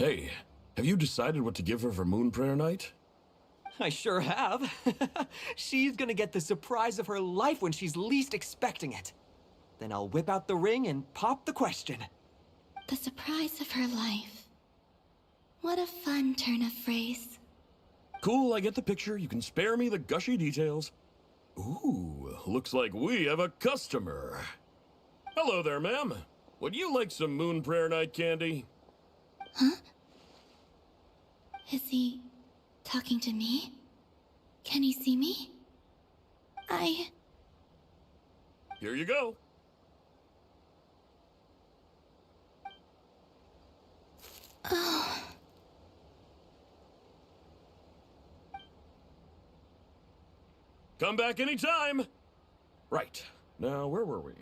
Hey, have you decided what to give her for Moon Prayer Night? I sure have. She's gonna get the surprise of her life when she's least expecting it. Then I'll whip out the ring and pop the question. The surprise of her life. What a fun turn of phrase. Cool, I get the picture. You can spare me the gushy details. Ooh, looks like we have a customer. Hello there, ma'am. Would you like some Moon Prayer Night candy? Huh? Is he talking to me? Can he see me? Here you go. Oh. Come back anytime. Right. Now, where were we?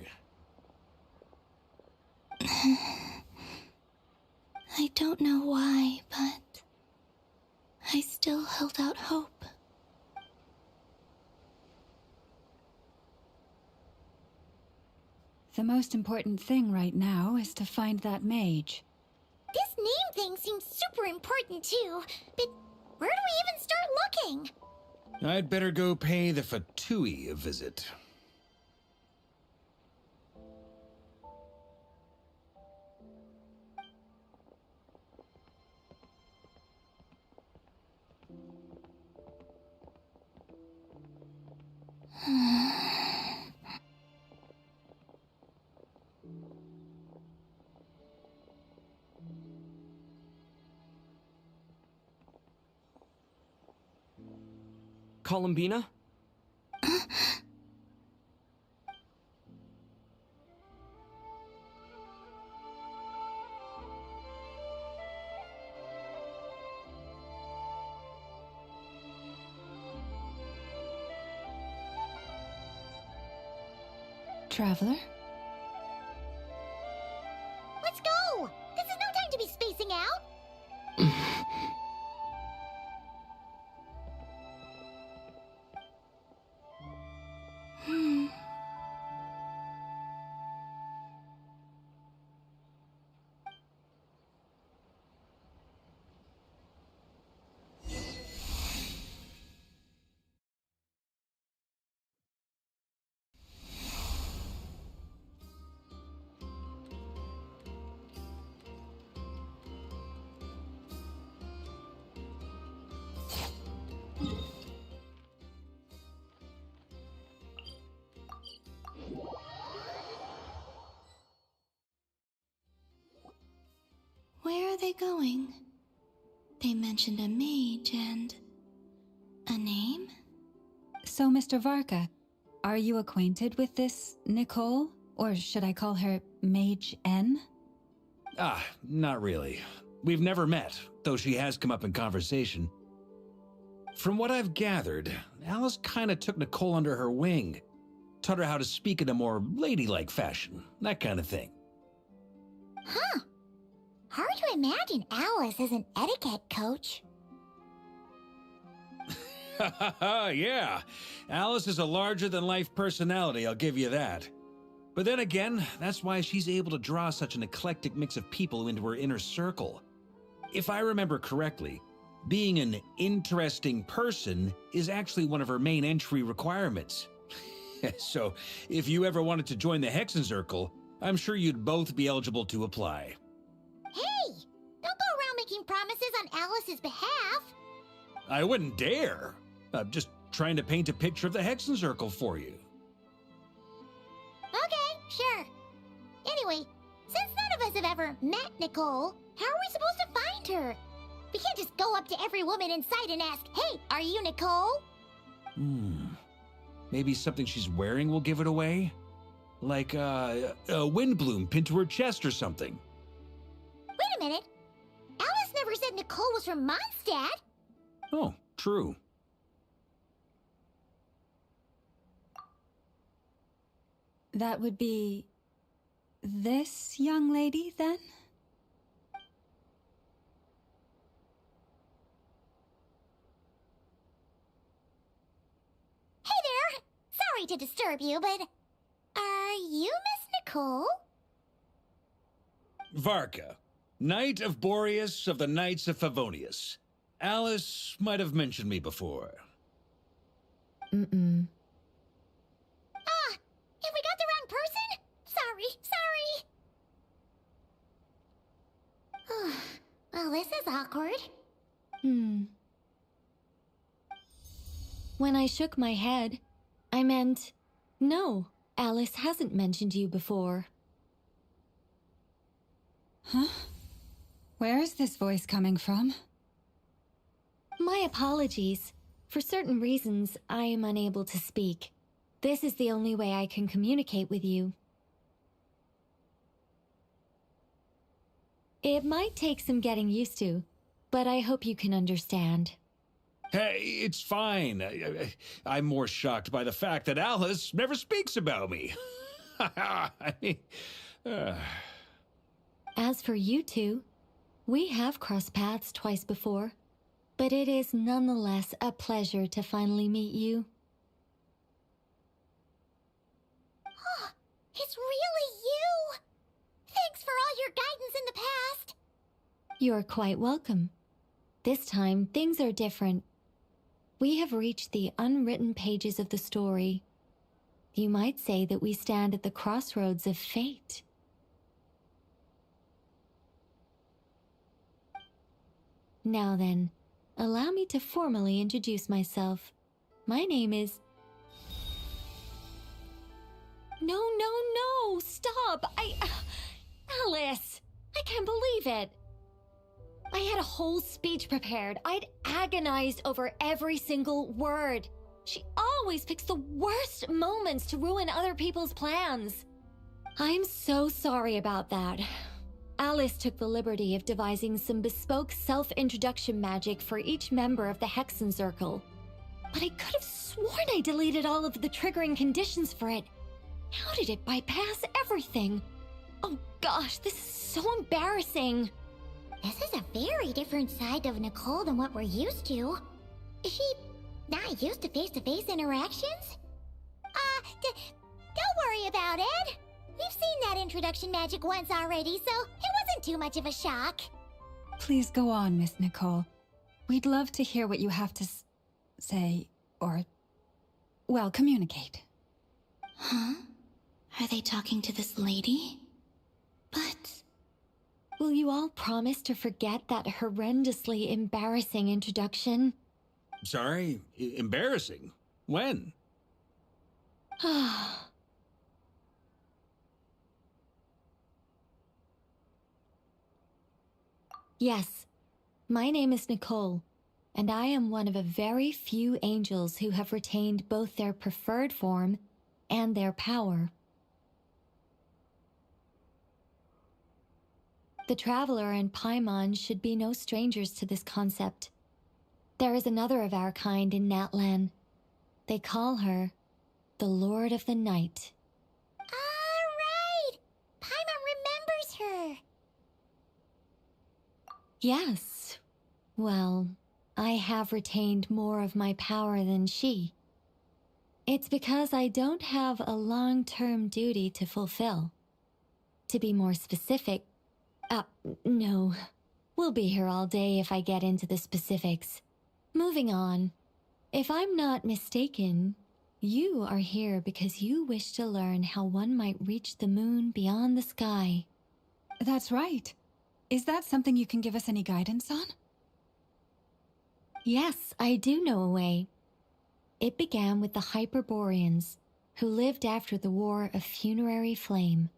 I don't know why, but I still held out hope. The most important thing right now is to find that mage. This name thing seems super important too, but where do we even start looking? I'd better go pay the Fatui a visit. Columbina? Traveler? Let's go! This is no time to be spacing out! Where are they going? They mentioned a mage and a name? So, Mr. Varka, are you acquainted with this Nicole? Or should I call her Mage N? Ah, not really. We've never met, though she has come up in conversation. From what I've gathered, Alice kinda took Nicole under her wing. Taught her how to speak in a more ladylike fashion, that kind of thing. Huh. Hard to imagine Alice as an etiquette coach. Yeah, Alice is a larger-than-life personality, I'll give you that. But then again, that's why she's able to draw such an eclectic mix of people into her inner circle. If I remember correctly, being an interesting person is actually one of her main entry requirements. So, if you ever wanted to join the Hexenzirkel, I'm sure you'd both be eligible to apply. Hey! Don't go around making promises on Alice's behalf! I wouldn't dare. I'm just trying to paint a picture of the Hexenzirkel for you. Okay, sure. Anyway, since none of us have ever met Nicole, how are we supposed to find her? We can't just go up to every woman in sight and ask, "Hey, are you Nicole?" Maybe something she's wearing will give it away? Like a windbloom pinned to her chest or something. Wait a minute. Alice never said Nicole was from Mondstadt. Oh, true. That would be this young lady, then? Hey there! Sorry to disturb you, but are you Miss Nicole? Varka. Knight of Boreas of the Knights of Favonius. Alice might have mentioned me before. Mm-mm. Ah, have we got the wrong person? Sorry. Well, this is awkward. When I shook my head, I meant, no, Alice hasn't mentioned you before. Huh? Where is this voice coming from? My apologies. For certain reasons, I am unable to speak. This is the only way I can communicate with you. It might take some getting used to, but I hope you can understand. Hey, it's fine. I'm more shocked by the fact that Alice never speaks about me. As for you two, we have crossed paths twice before, but it is nonetheless a pleasure to finally meet you. It's really you! Thanks for all your guidance in the past! You're quite welcome. This time, things are different. We have reached the unwritten pages of the story. You might say that we stand at the crossroads of fate. Now then, allow me to formally introduce myself. My name is... No, stop! Alice! I can't believe it! I had a whole speech prepared. I'd agonized over every single word. She always picks the worst moments to ruin other people's plans. I'm so sorry about that. Alice took the liberty of devising some bespoke self-introduction magic for each member of the Hexen Circle. But I could have sworn I deleted all of the triggering conditions for it. How did it bypass everything? Oh gosh, this is so embarrassing. This is a very different side of Nicole than what we're used to. Is she not used to face-to-face interactions? Don't worry about it. We've seen that introduction magic once already, so it wasn't too much of a shock. Please go on, Miss Nicole. We'd love to hear what you have to say, or, well, communicate. Huh? Are they talking to this lady? But... Will you all promise to forget that horrendously embarrassing introduction? Sorry? Embarrassing? When? Yes, my name is Nicole, and I am one of a very few angels who have retained both their preferred form and their power. The Traveler and Paimon should be no strangers to this concept. There is another of our kind in Natlan. They call her the Lord of the Night. All right! Paimon remembers her! Yes. Well, I have retained more of my power than she. It's because I don't have a long-term duty to fulfill. To be more specific, no. We'll be here all day if I get into the specifics. Moving on. If I'm not mistaken, you are here because you wish to learn how one might reach the moon beyond the sky. That's right. Is that something you can give us any guidance on? Yes, I do know a way. It began with the Hyperboreans, who lived after the War of Funerary Flame.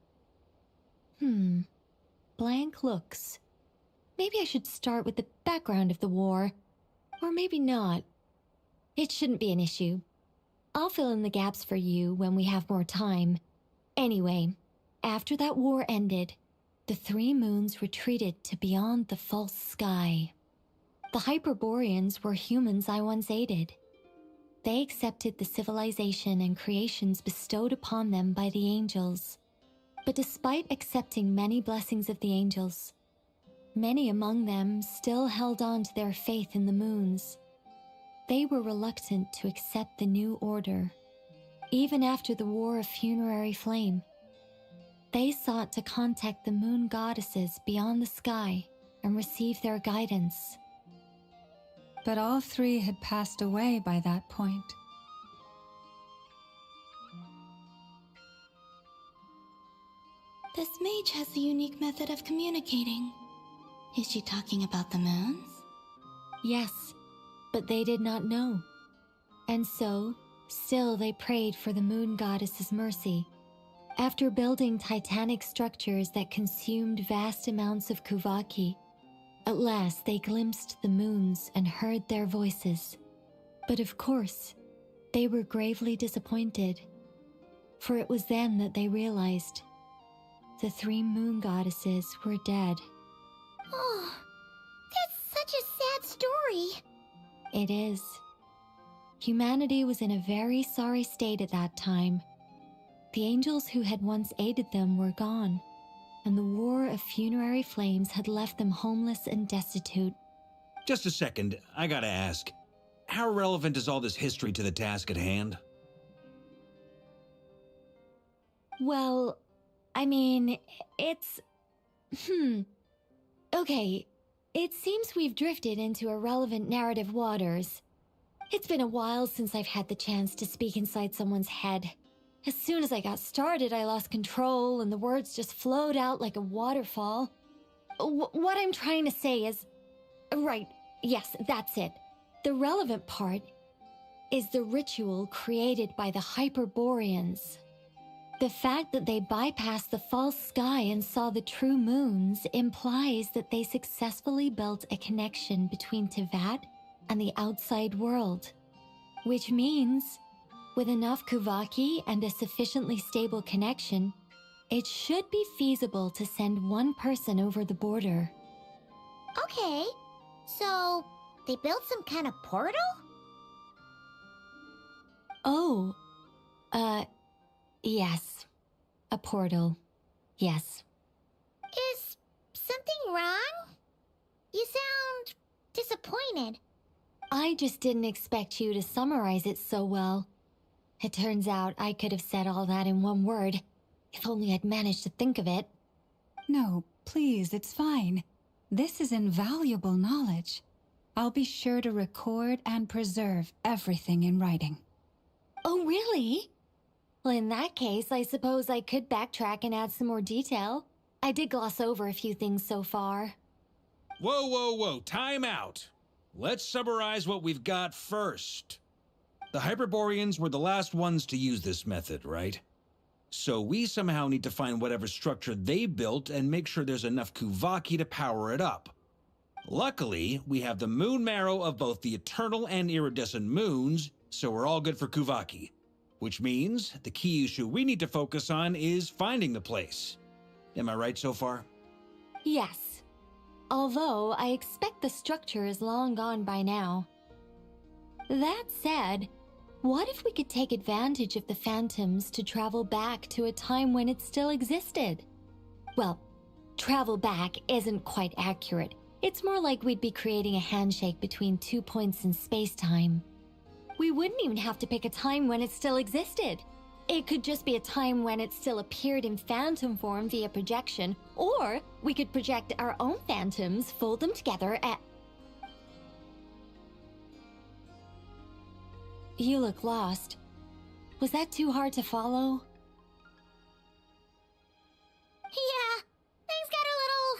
Blank looks. Maybe I should start with the background of the war. Or maybe not. It shouldn't be an issue. I'll fill in the gaps for you when we have more time. Anyway, after that war ended, the three moons retreated to beyond the false sky. The Hyperboreans were humans I once aided. They accepted the civilization and creations bestowed upon them by the angels. But despite accepting many blessings of the angels, many among them still held on to their faith in the moons. They were reluctant to accept the new order, even after the War of Funerary Flame. They sought to contact the moon goddesses beyond the sky and receive their guidance. But all three had passed away by that point. This mage has a unique method of communicating. Is she talking about the moons? Yes, but they did not know. And so, still they prayed for the moon goddess's mercy. After building titanic structures that consumed vast amounts of Kuvaki, at last they glimpsed the moons and heard their voices. But of course, they were gravely disappointed, for it was then that they realized the three moon goddesses were dead. Oh, that's such a sad story. It is. Humanity was in a very sorry state at that time. The angels who had once aided them were gone, and the war of funerary flames had left them homeless and destitute. Just a second, I gotta ask. How relevant is all this history to the task at hand? Well, I mean, it's... Okay, it seems we've drifted into irrelevant narrative waters. It's been a while since I've had the chance to speak inside someone's head. As soon as I got started, I lost control and the words just flowed out like a waterfall. What I'm trying to say is... Right, yes, that's it. The relevant part is the ritual created by the Hyperboreans. The fact that they bypassed the false sky and saw the true moons implies that they successfully built a connection between Tevat and the outside world. Which means, with enough Kuvaki and a sufficiently stable connection, it should be feasible to send one person over the border. Okay, so they built some kind of portal? Oh, yes. A portal. Yes. Is something wrong? You sound disappointed. I just didn't expect you to summarize it so well. It turns out I could have said all that in one word, if only I'd managed to think of it. No, please, it's fine. This is invaluable knowledge. I'll be sure to record and preserve everything in writing. Oh, really? Well, in that case, I suppose I could backtrack and add some more detail. I did gloss over a few things so far. Whoa, time out. Let's summarize what we've got first. The Hyperboreans were the last ones to use this method, right? So we somehow need to find whatever structure they built and make sure there's enough Kuvaki to power it up. Luckily, we have the moon marrow of both the eternal and iridescent moons, so we're all good for Kuvaki. Which means the key issue we need to focus on is finding the place. Am I right so far? Yes. Although I expect the structure is long gone by now. That said, what if we could take advantage of the phantoms to travel back to a time when it still existed? Well, travel back isn't quite accurate. It's more like we'd be creating a handshake between 2 points in space-time. We wouldn't even have to pick a time when it still existed. It could just be a time when it still appeared in phantom form via projection, or we could project our own phantoms, fold them together, and... You look lost. Was that too hard to follow? Yeah, things got a little,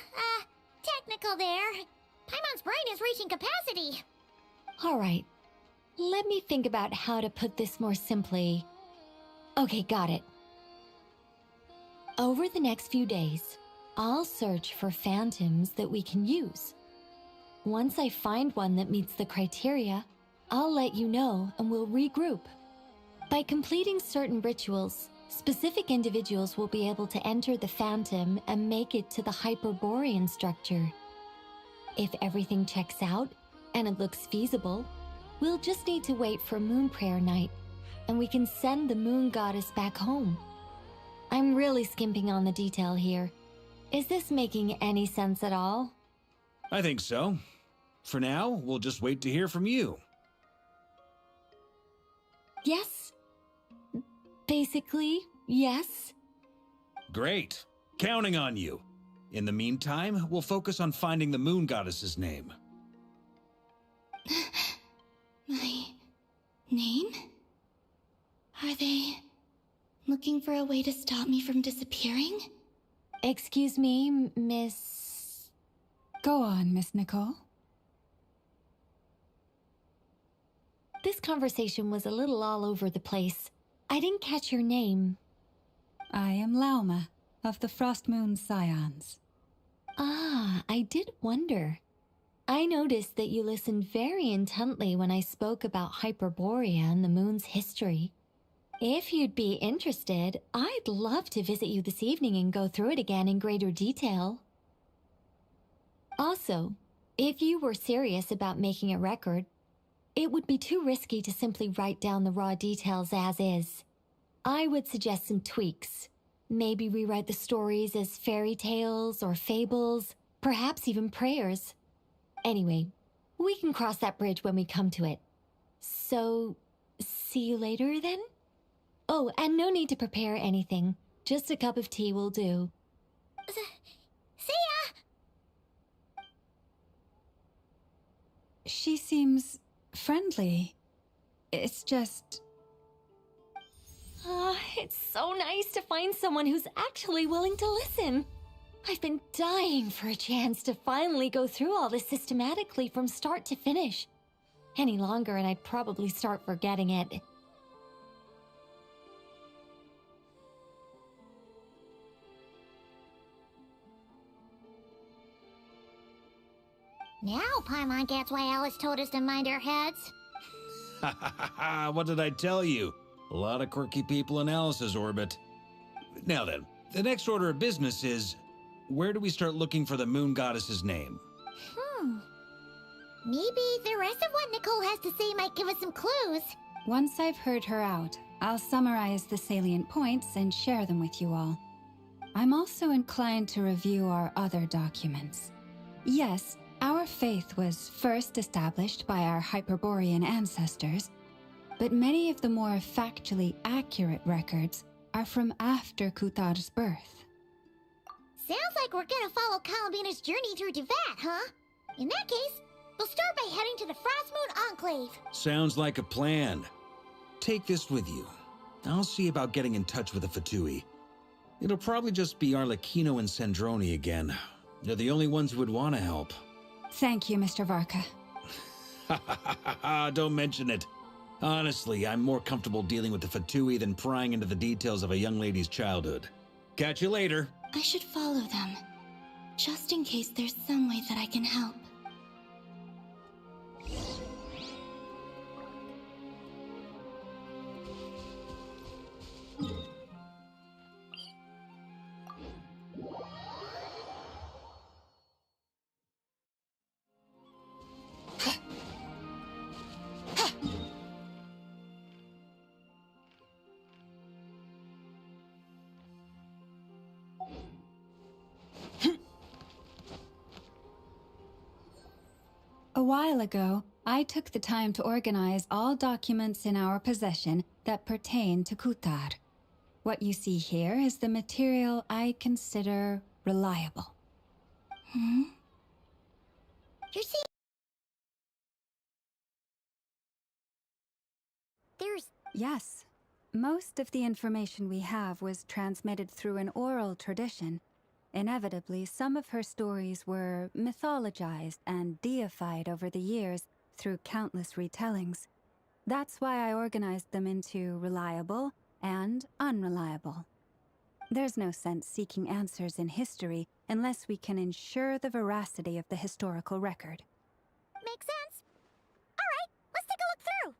technical there. Paimon's brain is reaching capacity. All right. Let me think about how to put this more simply. Okay, got it. Over the next few days, I'll search for phantoms that we can use. Once I find one that meets the criteria, I'll let you know and we'll regroup. By completing certain rituals, specific individuals will be able to enter the phantom and make it to the Hyperborean structure. If everything checks out and it looks feasible, we'll just need to wait for Moon Prayer Night, and we can send the moon goddess back home. I'm really skimping on the detail here. Is this making any sense at all? I think so. For now, we'll just wait to hear from you. Yes. Basically, yes. Great. Counting on you. In the meantime, we'll focus on finding the moon goddess's name. My name? Are they looking for a way to stop me from disappearing? Excuse me, Miss... Go on, Miss Nicole. This conversation was a little all over the place. I didn't catch your name. I am Lauma, of the Frost Moon Scions. Ah, I did wonder. I noticed that you listened very intently when I spoke about Hyperborea and the moon's history. If you'd be interested, I'd love to visit you this evening and go through it again in greater detail. Also, if you were serious about making a record, it would be too risky to simply write down the raw details as is. I would suggest some tweaks. Maybe rewrite the stories as fairy tales or fables, perhaps even prayers. Anyway, we can cross that bridge when we come to it. So, see you later then? Oh, and no need to prepare anything. Just a cup of tea will do. See ya! She seems friendly. It's just... Ah, it's so nice to find someone who's actually willing to listen. I've been dying for a chance to finally go through all this systematically from start to finish. Any longer and I'd probably start forgetting it. Now Paimon gets why Alice told us to mind our heads. Ha ha ha ha! What did I tell you? A lot of quirky people in Alice's orbit. Now then, the next order of business is, where do we start looking for the moon goddess's name? Maybe the rest of what Nicole has to say might give us some clues. Once I've heard her out, I'll summarize the salient points and share them with you all. I'm also inclined to review our other documents. Yes, our faith was first established by our Hyperborean ancestors, but many of the more factually accurate records are from after Kuthar's birth. Sounds like we're gonna follow Columbina's journey through Devat, huh? In that case, we'll start by heading to the Frostmoon Enclave. Sounds like a plan. Take this with you. I'll see about getting in touch with the Fatui. It'll probably just be Arlecchino and Sandroni again. They're the only ones who would want to help. Thank you, Mr. Varka. Ha ha ha ha ha! Don't mention it. Honestly, I'm more comfortable dealing with the Fatui than prying into the details of a young lady's childhood. Catch you later. I should follow them, just in case there's some way that I can help. A while ago, I took the time to organize all documents in our possession that pertain to Kuthar. What you see here is the material I consider reliable. You see, there's... Yes. Most of the information we have was transmitted through an oral tradition. Inevitably, some of her stories were mythologized and deified over the years through countless retellings. That's why I organized them into reliable and unreliable. There's no sense seeking answers in history unless we can ensure the veracity of the historical record. Makes sense. All right, let's take a look through.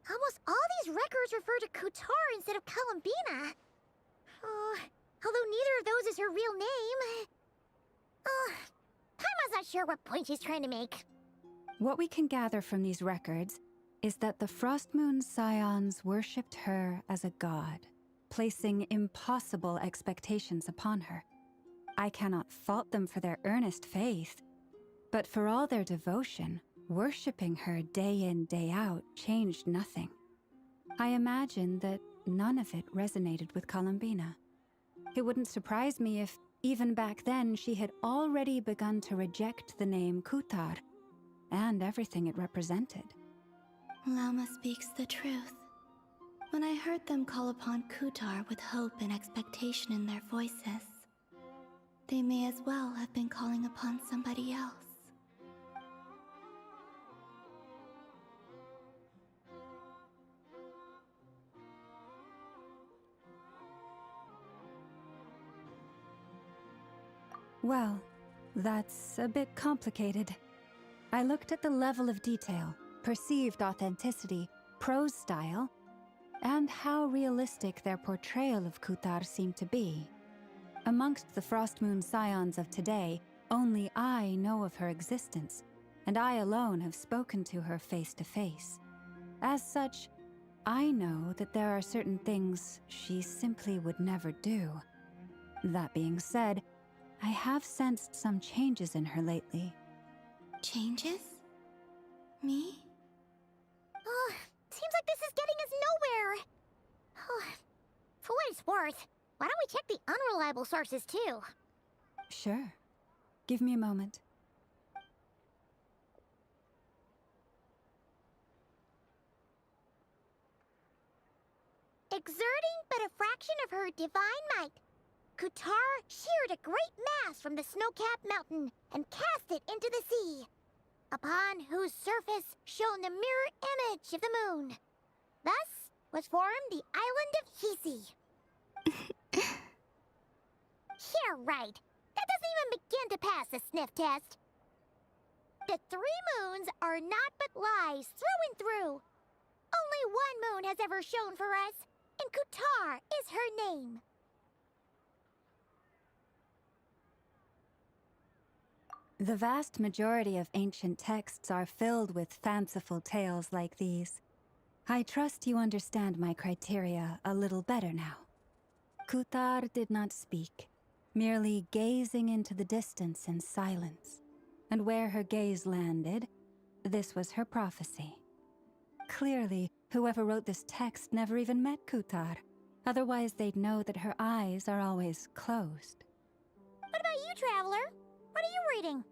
Almost all these records refer to Kutar instead of Columbina. Although neither of those is her real name. Paimon's not sure what point she's trying to make. What we can gather from these records is that the Frost Moon Scions worshipped her as a god, placing impossible expectations upon her. I cannot fault them for their earnest faith, but for all their devotion, worshipping her day in, day out changed nothing. I imagine that none of it resonated with Columbina. It wouldn't surprise me if, even back then, she had already begun to reject the name Kutar and everything it represented. Lama speaks the truth. When I heard them call upon Kutar with hope and expectation in their voices, they may as well have been calling upon somebody else. Well, that's a bit complicated. I looked at the level of detail, perceived authenticity, prose style, and how realistic their portrayal of Kutar seemed to be. Amongst the Frost Moon Scions of today, only I know of her existence, and I alone have spoken to her face to face. As such, I know that there are certain things she simply would never do. That being said, I have sensed some changes in her lately. Changes? Me? Oh, seems like this is getting us nowhere. Oh, for what it's worth, why don't we check the unreliable sources too? Sure. Give me a moment. Exerting but a fraction of her divine might, Kutar sheared a great mass from the snow-capped mountain and cast it into the sea, upon whose surface shone the mirror image of the moon. Thus was formed the island of Hisi. Yeah, right. That doesn't even begin to pass the sniff test. The 3 moons are not but lies through and through. Only one moon has ever shone for us, and Kutar is her name. The vast majority of ancient texts are filled with fanciful tales like these. I trust you understand my criteria a little better now. Kutar did not speak, merely gazing into the distance in silence. And where her gaze landed, this was her prophecy. Clearly, whoever wrote this text never even met Kutar. Otherwise, they'd know that her eyes are always closed. What about you, Traveler? What are you reading?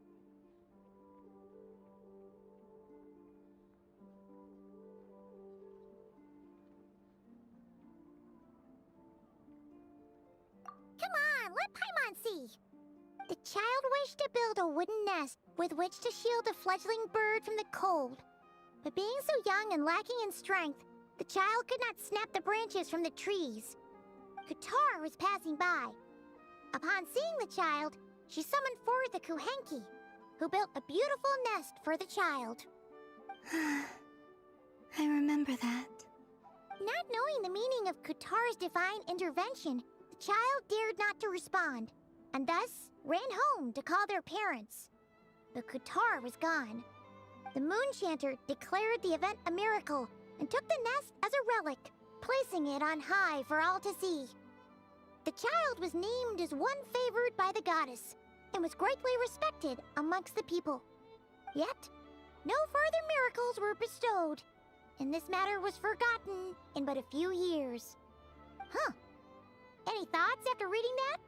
Come on, let Paimon see. The child wished to build a wooden nest with which to shield a fledgling bird from the cold. But being so young and lacking in strength, the child could not snap the branches from the trees. Kutar was passing by. Upon seeing the child, she summoned forth the Kuhenki, who built a beautiful nest for the child. I remember that. Not knowing the meaning of Kutar's divine intervention, the child dared not to respond, and thus ran home to call their parents. But Kutar was gone. The Moon Chanter declared the event a miracle and took the nest as a relic, placing it on high for all to see. The child was named as one favored by the goddess, and was greatly respected amongst the people. Yet, no further miracles were bestowed, and this matter was forgotten in but a few years. Huh. Any thoughts after reading that?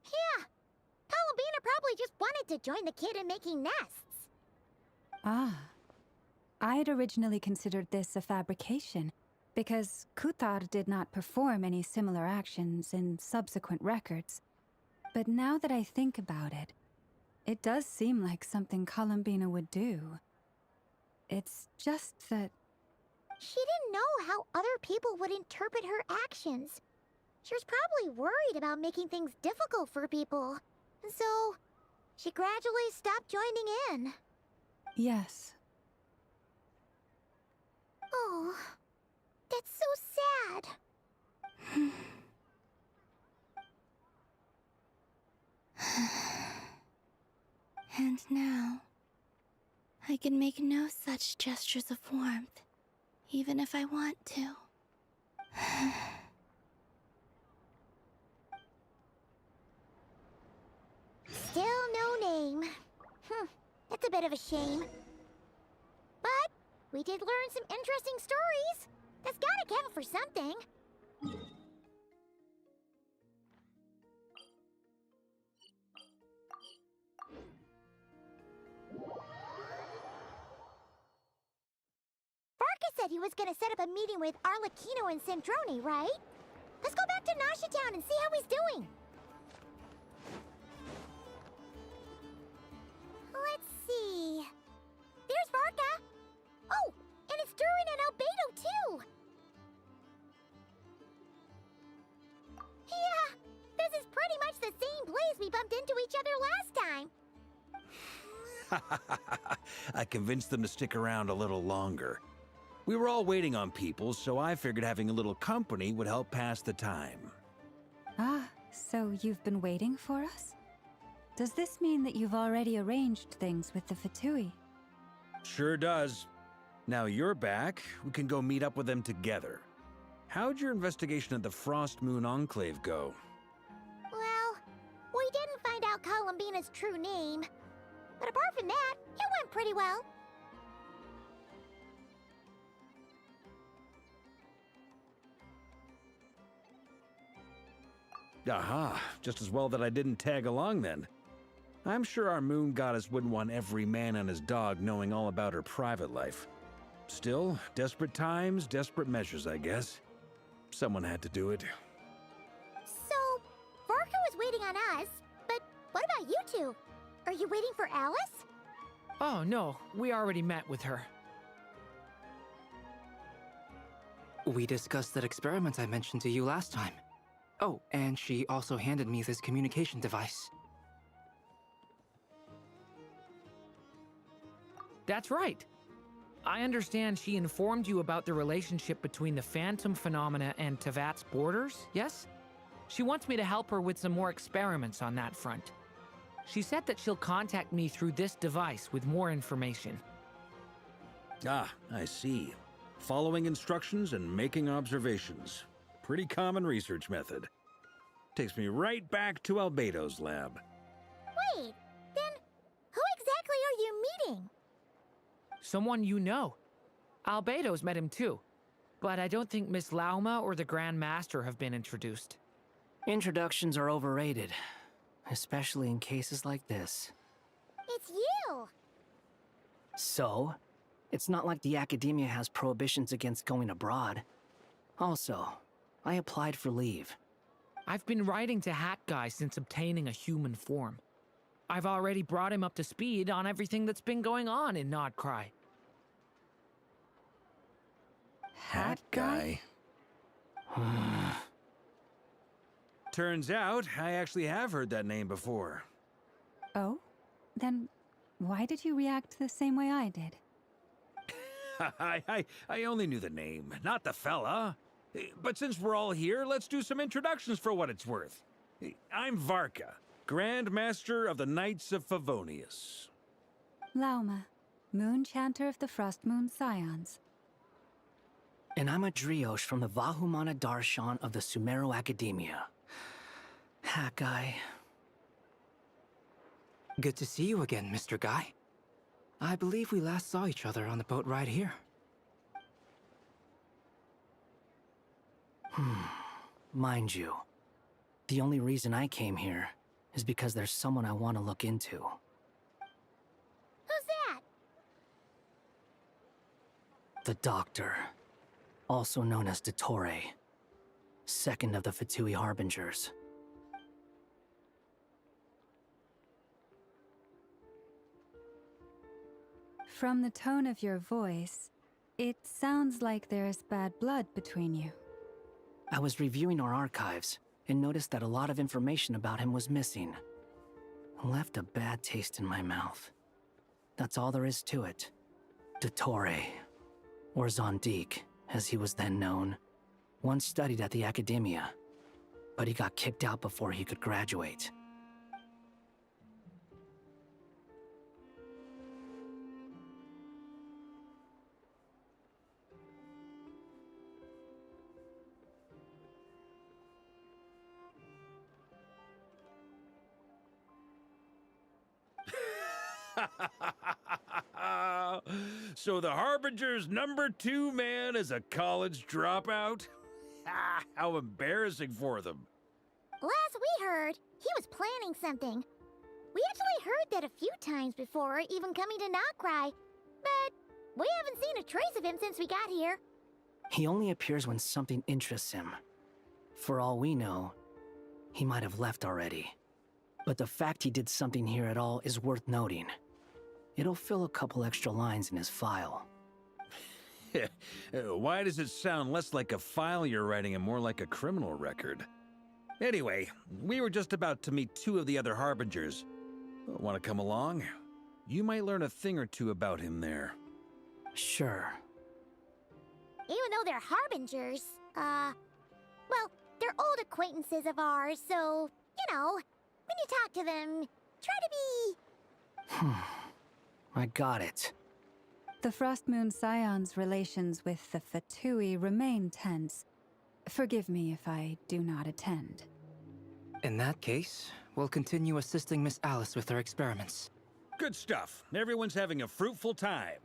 Yeah. Columbina probably just wanted to join the kid in making nests. Ah. I'd originally considered this a fabrication, because Kutar did not perform any similar actions in subsequent records. But now that I think about it, it does seem like something Columbina would do. It's just that... She didn't know how other people would interpret her actions. She was probably worried about making things difficult for people. And so, she gradually stopped joining in. Yes. Oh, that's so sad. And now, I can make no such gestures of warmth, even if I want to. Still no name. That's a bit of a shame. But we did learn some interesting stories. That's gotta count for something. Varka said he was gonna set up a meeting with Arlecchino and Sandrone, right? Let's go back to Nasha Town and see how he's doing. Let's see. There's Varka. Oh, and it's Durin and Albedo too. Yeah, this is pretty much the same place we bumped into each other last time. I convinced them to stick around a little longer. We were all waiting on people, so I figured having a little company would help pass the time. Ah, so you've been waiting for us? Does this mean that you've already arranged things with the Fatui? Sure does. Now you're back, we can go meet up with them together. How'd your investigation of the Frost Moon Enclave go? Well, we didn't find out Columbina's true name. But apart from that, it went pretty well. Aha, just as well that I didn't tag along then. I'm sure our moon goddess wouldn't want every man and his dog knowing all about her private life. Still, desperate times, desperate measures, I guess. Someone had to do it. So, Varka was waiting on us, but what about you two? Are you waiting for Alice? Oh, no. We already met with her. We discussed that experiment I mentioned to you last time. Oh, and she also handed me this communication device. That's right. I understand she informed you about the relationship between the phantom phenomena and Tevat's borders, yes? She wants me to help her with some more experiments on that front. She said that she'll contact me through this device with more information. Ah, I see. Following instructions and making observations. Pretty common research method. Takes me right back to Albedo's lab. Wait, then who exactly are you meeting? Someone you know. Albedo's met him too. But I don't think Miss Lauma or the Grand Master have been introduced. Introductions are overrated, especially in cases like this. It's you! So, it's not like the Academia has prohibitions against going abroad. Also, I applied for leave. I've been writing to Hat Guy since obtaining a human form. I've already brought him up to speed on everything that's been going on in Nodcry. Hat guy? Turns out, I actually have heard that name before. Oh? Then why did you react the same way I did? I only knew the name, not the fella. But since we're all here, let's do some introductions for what it's worth. I'm Varka, Grand Master of the Knights of Favonius. Lauma, Moon Chanter of the Frost Moon Scions. And I'm a Driosh from the Vahumana Darshan of the Sumero Academia. Hat Guy. Good to see you again, Mr. Guy. I believe we last saw each other on the boat ride here. Mind you, the only reason I came here is because there's someone I want to look into. Who's that? The Doctor, also known as Dottore, second of the Fatui Harbingers. From the tone of your voice, it sounds like there's bad blood between you. I was reviewing our archives and noticed that a lot of information about him was missing. Left a bad taste in my mouth. That's all there is to it. Dottore, or Zondique, as he was then known, once studied at the Academia, but he got kicked out before he could graduate. So the Harbinger's #2 man is a college dropout? How embarrassing for them. Last we heard, he was planning something. We actually heard that a few times before, even coming to Nocturne, but we haven't seen a trace of him since we got here. He only appears when something interests him. For all we know, he might have left already. But the fact he did something here at all is worth noting. It'll fill a couple extra lines in his file. Why does it sound less like a file you're writing and more like a criminal record? Anyway, we were just about to meet 2 of the other Harbingers. Want to come along? You might learn a thing or two about him there. Sure. Even though they're Harbingers, well, they're old acquaintances of ours, so, you know, when you talk to them, try to be... I got it. The Frost Moon Scion's relations with the Fatui remain tense. Forgive me if I do not attend. In that case, we'll continue assisting Miss Alice with her experiments. Good stuff. Everyone's having a fruitful time.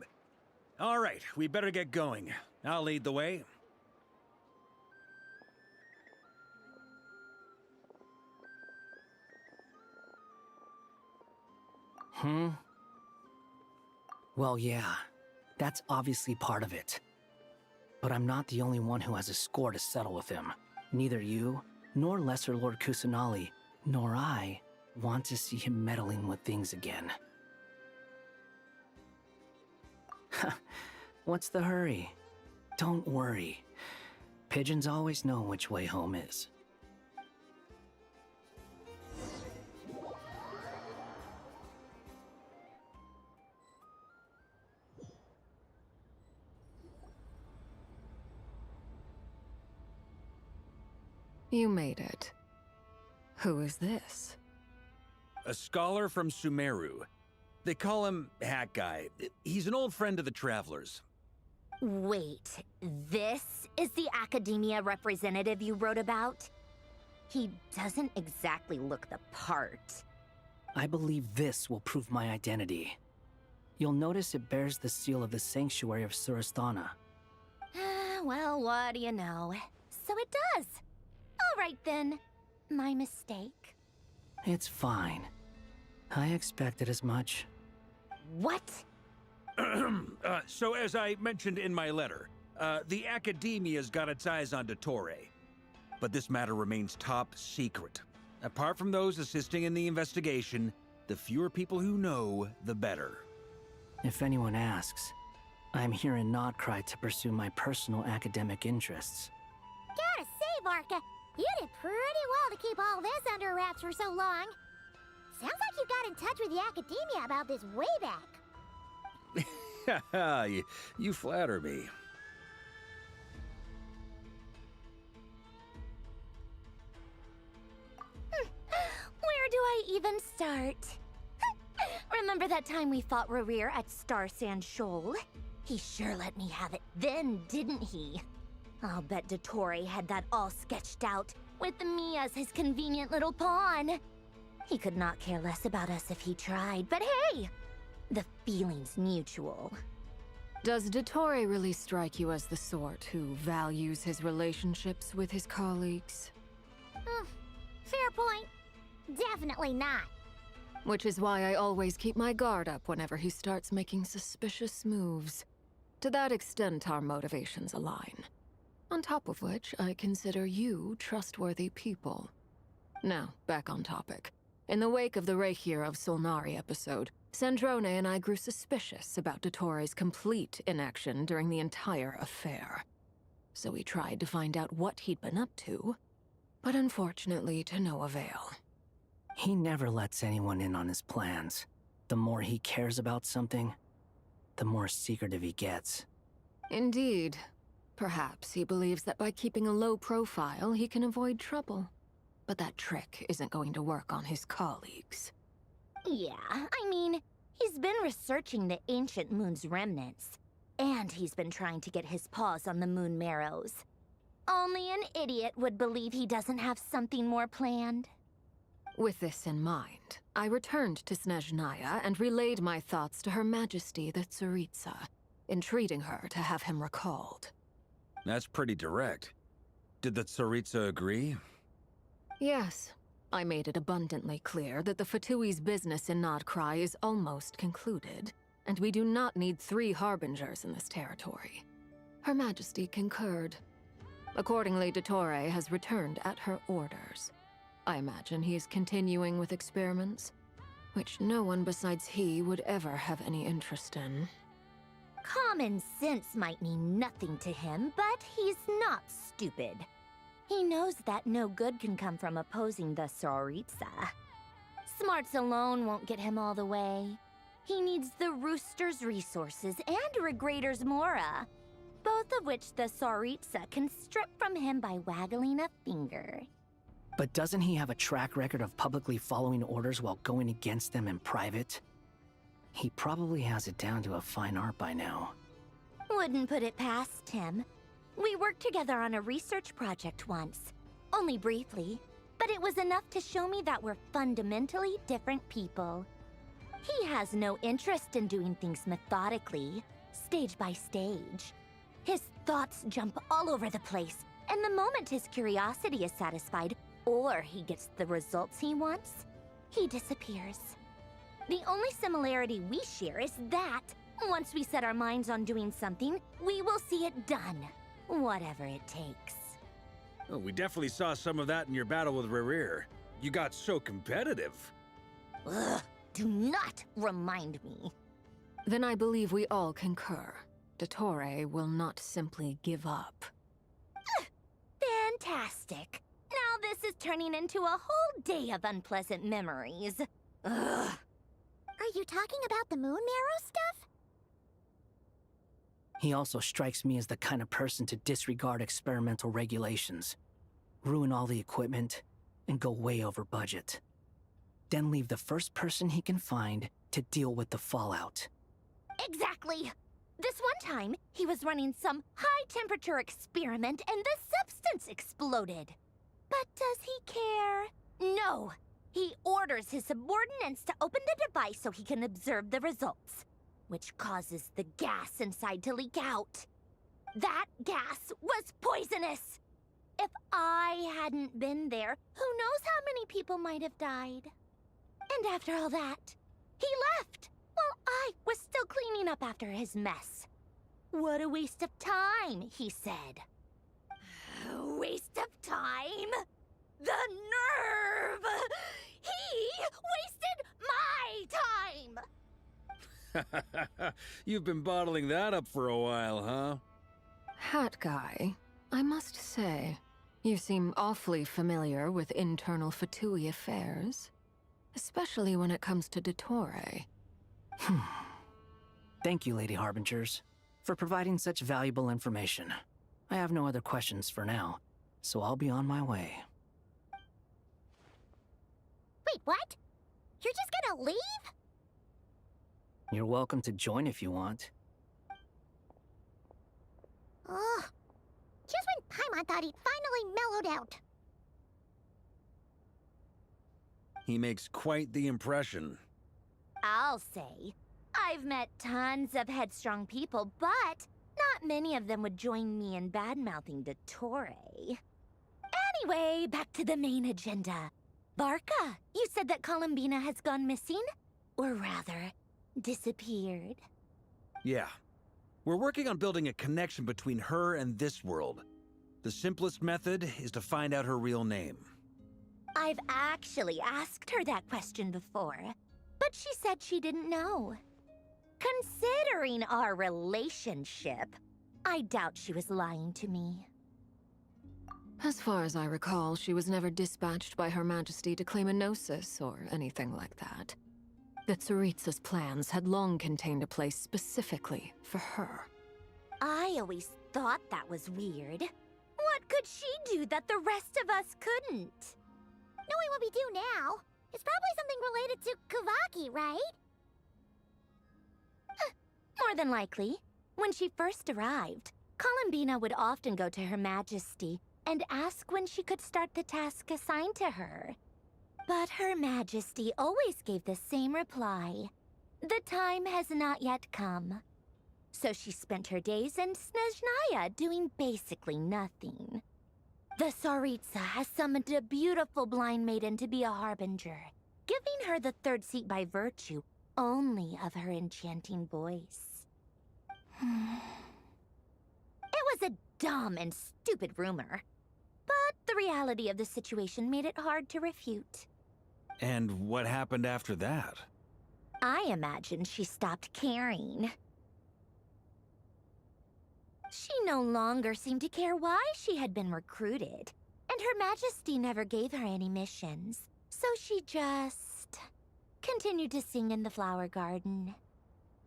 All right, we better get going. I'll lead the way. Well, yeah. That's obviously part of it. But I'm not the only one who has a score to settle with him. Neither you, nor Lesser Lord Kusanali, nor I want to see him meddling with things again. What's the hurry? Don't worry. Pigeons always know which way home is. You made it. Who is this? A scholar from Sumeru. They call him Hat Guy. He's an old friend of the Travelers. Wait, this is the academia representative you wrote about? He doesn't exactly look the part. I believe this will prove my identity. You'll notice it bears the seal of the Sanctuary of Surasthana. Well, what do you know? So it does. All right then. My mistake. It's fine. I expected as much. What? So as I mentioned in my letter, the Academia's got its eyes on Dottore. But this matter remains top secret. Apart from those assisting in the investigation, the fewer people who know, the better. If anyone asks, I'm here in Nocturne to pursue my personal academic interests. Gotta say, Varka, you did pretty well to keep all this under wraps for so long. Sounds like you got in touch with the Academia about this way back. You flatter me. Where do I even start? Remember that time we fought Rerir at Star Sand Shoal? He sure let me have it then, didn't he? I'll bet Dottore had that all sketched out, with me as his convenient little pawn. He could not care less about us if he tried, but hey! The feeling's mutual. Does Dottore really strike you as the sort who values his relationships with his colleagues? Fair point. Definitely not. Which is why I always keep my guard up whenever he starts making suspicious moves. To that extent, our motivations align. On top of which, I consider you trustworthy people. Now, back on topic. In the wake of the Reikir of Solnari episode, Sandrone and I grew suspicious about Dottore's complete inaction during the entire affair. So we tried to find out what he'd been up to, but unfortunately to no avail. He never lets anyone in on his plans. The more he cares about something, the more secretive he gets. Indeed. Perhaps he believes that by keeping a low profile, he can avoid trouble. But that trick isn't going to work on his colleagues. Yeah, I mean, he's been researching the ancient moon's remnants. And he's been trying to get his paws on the moon marrows. Only an idiot would believe he doesn't have something more planned. With this in mind, I returned to Snezhnaya and relayed my thoughts to Her Majesty the Tsaritsa, entreating her to have him recalled. That's pretty direct. Did the Tsaritsa agree? Yes. I made it abundantly clear that the Fatui's business in Nodcry is almost concluded, and we do not need 3 harbingers in this territory. Her Majesty concurred. Accordingly, Dottore has returned at her orders. I imagine he is continuing with experiments, which no one besides he would ever have any interest in. Common sense might mean nothing to him, but he's not stupid. He knows that no good can come from opposing the Tsaritsa. Smarts alone won't get him all the way. He needs the Rooster's resources and Regrator's Mora, both of which the Tsaritsa can strip from him by waggling a finger. But doesn't he have a track record of publicly following orders while going against them in private? He probably has it down to a fine art by now. Wouldn't put it past him. We worked together on a research project once. Only briefly, but it was enough to show me that we're fundamentally different people. He has no interest in doing things methodically, stage by stage. His thoughts jump all over the place, and the moment his curiosity is satisfied, or he gets the results he wants, he disappears. The only similarity we share is that, once we set our minds on doing something, we will see it done. Whatever it takes. Oh, we definitely saw some of that in your battle with Rerir. You got so competitive. Ugh, do not remind me. Then I believe we all concur. Dottore will not simply give up. Fantastic. Now this is turning into a whole day of unpleasant memories. Ugh. Are you talking about the moon marrow stuff? He also strikes me as the kind of person to disregard experimental regulations, ruin all the equipment, and go way over budget. Then leave the first person he can find to deal with the fallout. Exactly. This one time, he was running some high-temperature experiment and the substance exploded. But does he care? No. He orders his subordinates to open the device so he can observe the results, which causes the gas inside to leak out. That gas was poisonous! If I hadn't been there, who knows how many people might have died? And after all that, he left, while I was still cleaning up after his mess. What a waste of time, he said. Waste of time? The nerve! He wasted my time! You've been bottling that up for a while, huh? Hat guy, I must say, you seem awfully familiar with internal Fatui affairs. Especially when it comes to Dottore. Thank you, Lady Harbingers, for providing such valuable information. I have no other questions for now, so I'll be on my way. Wait, what? You're just gonna leave? You're welcome to join if you want. Ugh. Just when Paimon thought he'd finally mellowed out. He makes quite the impression. I'll say. I've met tons of headstrong people, but not many of them would join me in bad-mouthing Dottore. Anyway, back to the main agenda. Barca, you said that Columbina has gone missing? Or rather, disappeared. Yeah. We're working on building a connection between her and this world. The simplest method is to find out her real name. I've actually asked her that question before, but she said she didn't know. Considering our relationship, I doubt she was lying to me. As far as I recall, she was never dispatched by Her Majesty to claim a gnosis or anything like that. The Tsaritsa's plans had long contained a place specifically for her. I always thought that was weird. What could she do that the rest of us couldn't? Knowing what we do now, it's probably something related to Kavaki, right? More than likely. When she first arrived, Columbina would often go to Her Majesty and ask when she could start the task assigned to her. But Her Majesty always gave the same reply. The time has not yet come. So she spent her days in Snezhnaya doing basically nothing. The Tsaritsa has summoned a beautiful blind maiden to be a harbinger, giving her the third seat by virtue only of her enchanting voice. It was a dumb and stupid rumor, but the reality of the situation made it hard to refute. And what happened after that? I imagine she stopped caring. She no longer seemed to care why she had been recruited, and Her Majesty never gave her any missions, so she just continued to sing in the flower garden.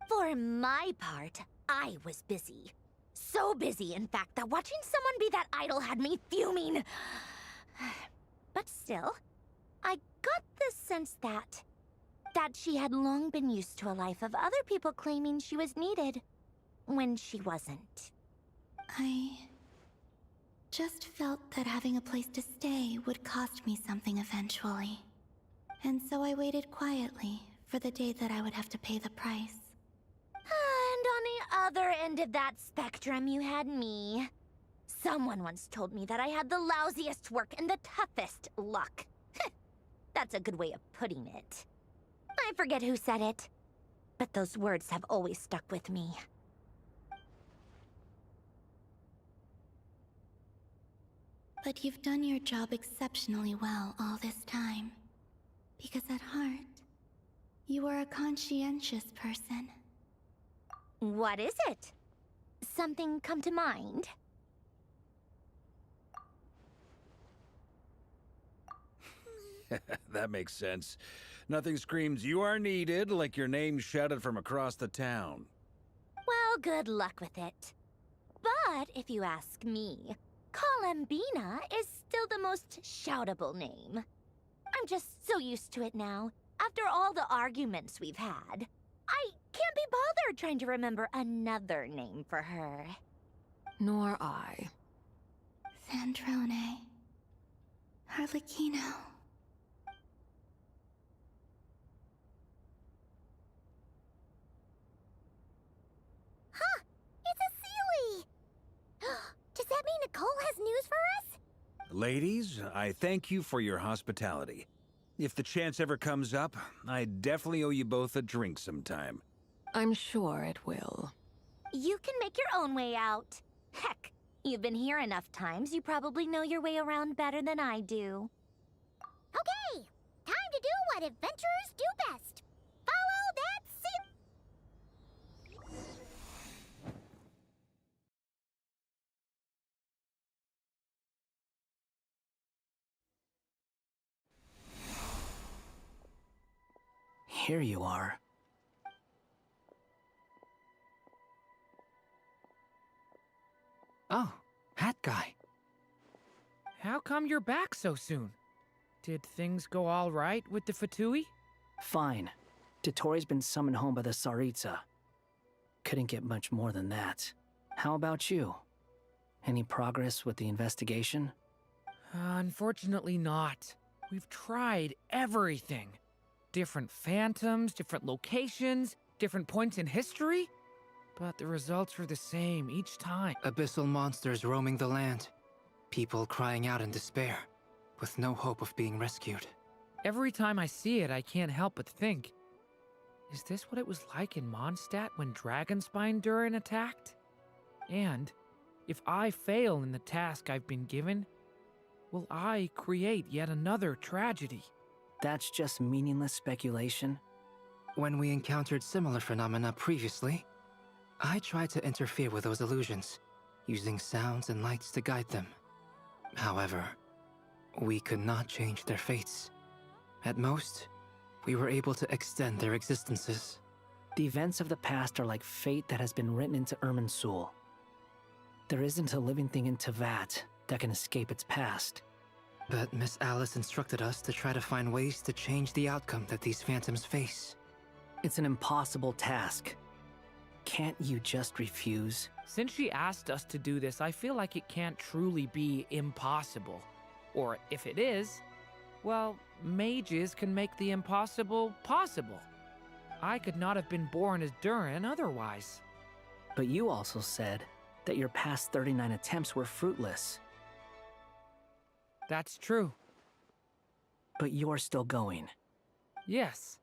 For my part, I was busy. So busy, in fact, that watching someone be that idol had me fuming. But still, I got the sense that she had long been used to a life of other people claiming she was needed when she wasn't. I just felt that having a place to stay would cost me something eventually. And so I waited quietly for the day that I would have to pay the price. And on the other end of that spectrum, you had me. Someone once told me that I had the lousiest work and the toughest luck. That's a good way of putting it. I forget who said it, but those words have always stuck with me. But you've done your job exceptionally well all this time. Because at heart, you are a conscientious person. What is it? Something come to mind? That makes sense. Nothing screams you are needed like your name shouted from across the town. Well, good luck with it. But if you ask me, Kalambina is still the most shoutable name. I'm just so used to it now, after all the arguments we've had. I can't be bothered trying to remember another name for her. Nor I. Sandrone. Harlequino. Huh! It's a Sealy! Does that mean Nicole has news for us? Ladies, I thank you for your hospitality. If the chance ever comes up, I definitely owe you both a drink sometime. I'm sure it will. You can make your own way out. Heck, you've been here enough times, you probably know your way around better than I do. Okay, time to do what adventurers do best. Follow that Here you are. Oh, hat guy. How come you're back so soon? Did things go all right with the Fatui? Fine. Dotori's been summoned home by the Tsaritsa. Couldn't get much more than that. How about you? Any progress with the investigation? Unfortunately not. We've tried everything. Different phantoms, different locations, different points in history. But the results are the same each time. Abyssal monsters roaming the land. People crying out in despair, with no hope of being rescued. Every time I see it, I can't help but think, is this what it was like in Mondstadt when Dragonspine Durin attacked? And if I fail in the task I've been given, will I create yet another tragedy? That's just meaningless speculation. When we encountered similar phenomena previously, I tried to interfere with those illusions, using sounds and lights to guide them. However, we could not change their fates. At most, we were able to extend their existences. The events of the past are like fate that has been written into Irminsul. There isn't a living thing in Teyvat that can escape its past. But Miss Alice instructed us to try to find ways to change the outcome that these phantoms face. It's an impossible task. Can't you just refuse? Since she asked us to do this, I feel like it can't truly be impossible. Or if it is, Well, mages can make the impossible possible. I could not have been born as Durin otherwise. But you also said that your past 39 attempts were fruitless. That's true. But you're still going. Yes.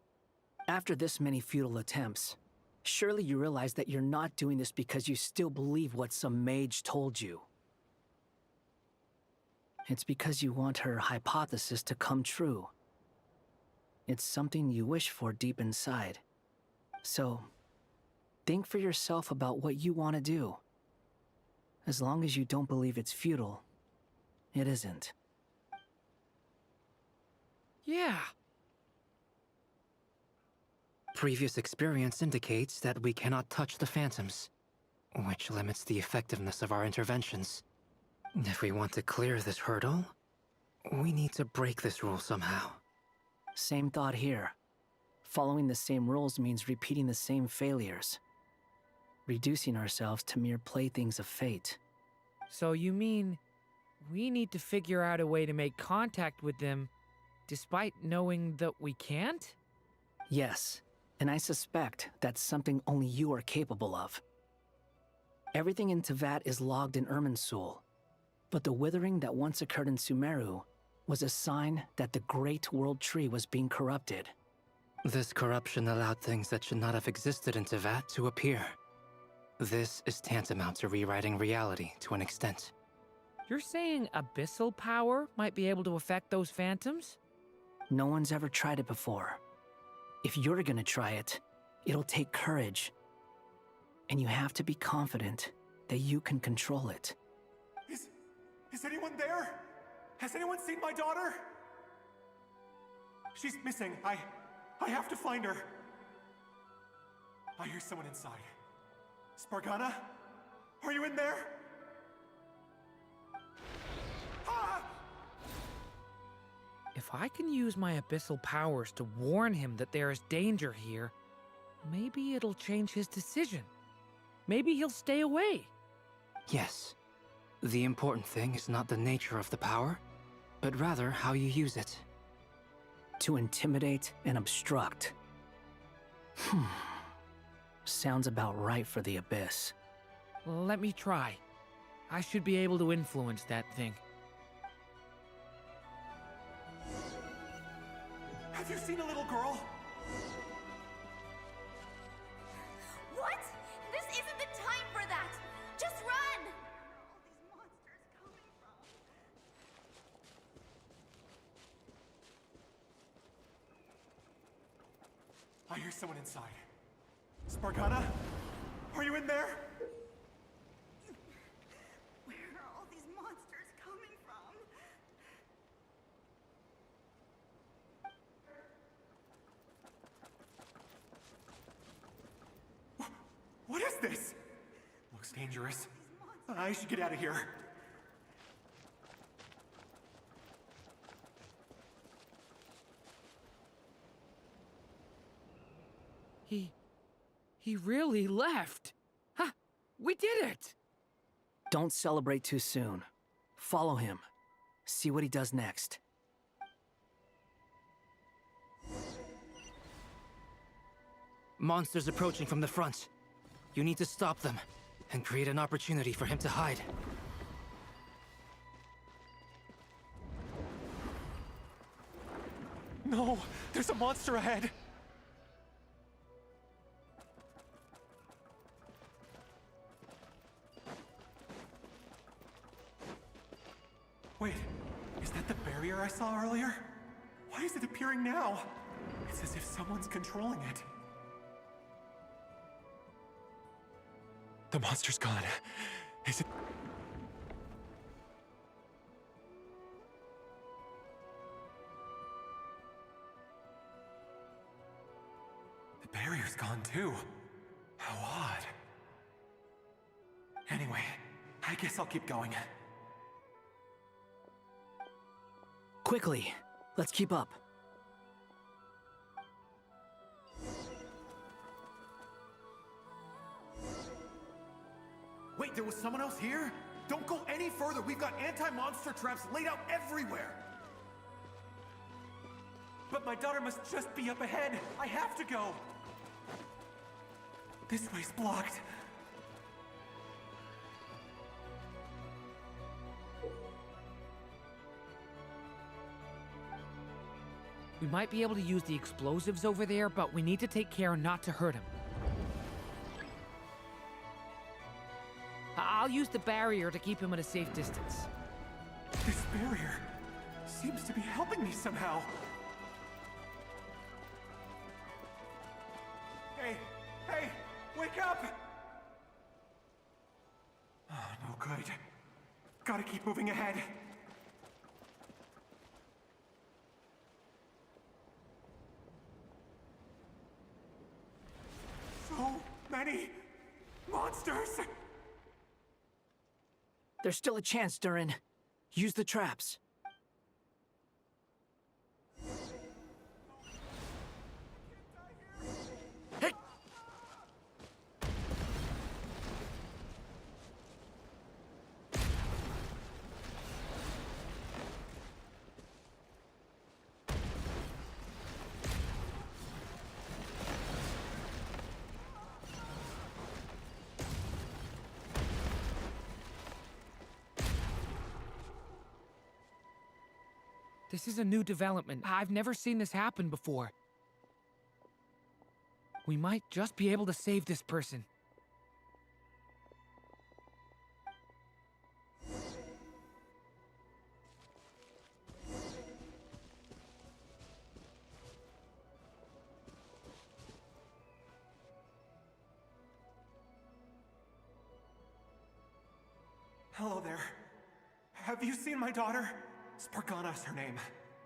After this many futile attempts, surely you realize that you're not doing this because you still believe what some mage told you. It's because you want her hypothesis to come true. It's something you wish for deep inside. So, think for yourself about what you want to do. As long as you don't believe it's futile, it isn't. Yeah. Previous experience indicates that we cannot touch the phantoms, which limits the effectiveness of our interventions. If we want to clear this hurdle, we need to break this rule somehow. Same thought here. Following the same rules means repeating the same failures. Reducing ourselves to mere playthings of fate. So you mean we need to figure out a way to make contact with them despite knowing that we can't? Yes, and I suspect that's something only you are capable of. Everything in Teyvat is logged in Irminsul, but the withering that once occurred in Sumeru was a sign that the Great World Tree was being corrupted. This corruption allowed things that should not have existed in Teyvat to appear. This is tantamount to rewriting reality to an extent. You're saying abyssal power might be able to affect those phantoms? No one's ever tried it before. If you're gonna try it, it'll take courage. And you have to be confident that you can control it. Is anyone there? Has anyone seen my daughter? She's missing. I have to find her. I hear someone inside. Spargana? Are you in there? Ah! If I can use my abyssal powers to warn him that there is danger here, maybe it'll change his decision. Maybe he'll stay away. Yes. The important thing is not the nature of the power, but rather how you use it. To intimidate and obstruct. Sounds about right for the Abyss. Let me try. I should be able to influence that thing. Have you seen a little girl? What? This isn't the time for that! Just run! I hear someone inside. Spargana? Are you in there? Where are all these monsters coming from? What is this? Looks dangerous. I should get out of here. He really left. Ha! We did it! Don't celebrate too soon. Follow him. See what he does next. Monsters approaching from the front. You need to stop them and create an opportunity for him to hide. No! There's a monster ahead! Wait, is that the barrier I saw earlier? Why is it appearing now? It's as if someone's controlling it. The monster's gone. Is it... The barrier's gone too. How odd. Anyway, I guess I'll keep going. Quickly, let's keep up. Wait, there was someone else here? Don't go any further. We've got anti-monster traps laid out everywhere. But my daughter must just be up ahead. I have to go. This way's blocked. We might be able to use the explosives over there, but we need to take care not to hurt him. I'll use the barrier to keep him at a safe distance. This barrier seems to be helping me somehow. Hey, wake up! Oh, no good. Gotta keep moving ahead. So many monsters! There's still a chance, Durin. Use the traps. Hey! This is a new development. I've never seen this happen before. We might just be able to save this person. Hello there. Have you seen my daughter? Spargana's her name.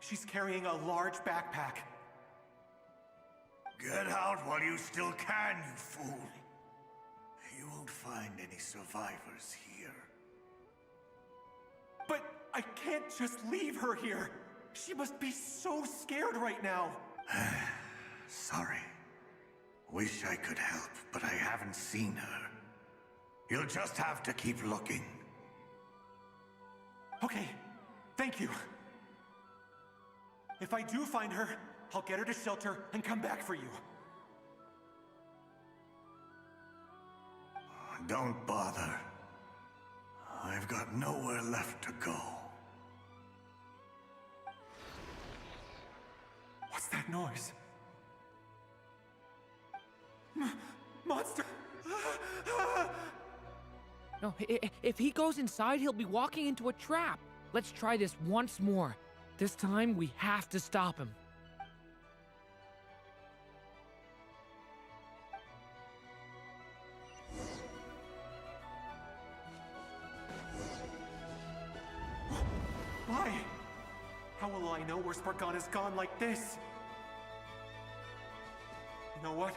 She's carrying a large backpack. Get out while you still can, you fool. You won't find any survivors here. But I can't just leave her here. She must be so scared right now. Sorry. Wish I could help, but I haven't seen her. You'll just have to keep looking. Okay, thank you. If I do find her, I'll get her to shelter and come back for you. Don't bother. I've got nowhere left to go. What's that noise? Monster! No, if he goes inside, he'll be walking into a trap. Let's try this once more. This time, we have to stop him. Why? How will I know where Spargana's gone like this? You know what?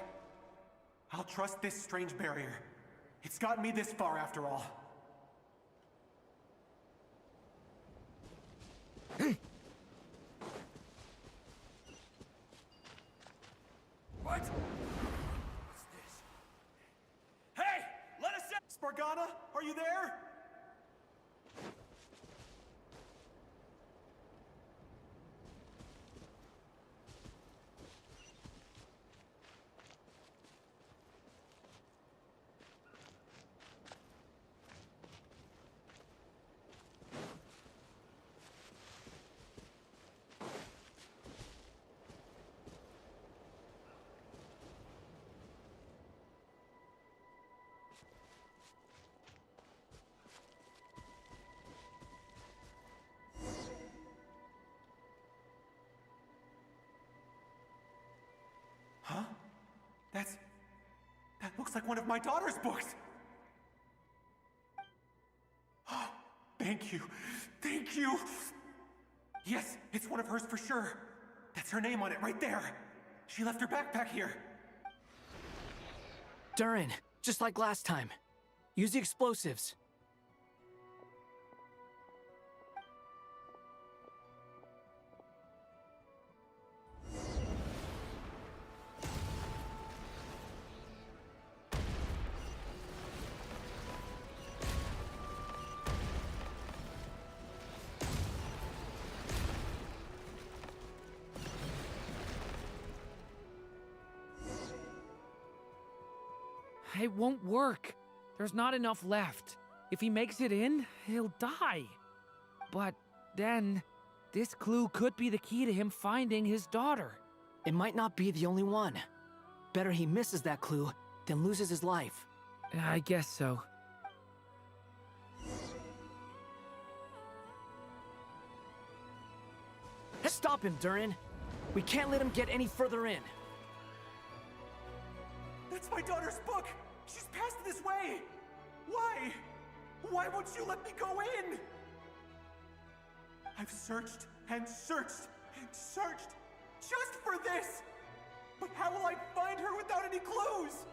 I'll trust this strange barrier. It's gotten me this far after all. What? What's this? Hey! Let us in! Spargana, are you there? Huh? That looks like one of my daughter's books! Oh, thank you. Thank you! Yes, it's one of hers for sure. That's her name on it right there. She left her backpack here. Durin, just like last time. Use the explosives. It won't work. There's not enough left. If he makes it in, he'll die. But then, this clue could be the key to him finding his daughter. It might not be the only one. Better he misses that clue than loses his life. I guess so. Stop him, Durin. We can't let him get any further in. That's my daughter's book! She's passed this way! Why? Why won't you let me go in? I've searched and searched and searched just for this! But how will I find her without any clues?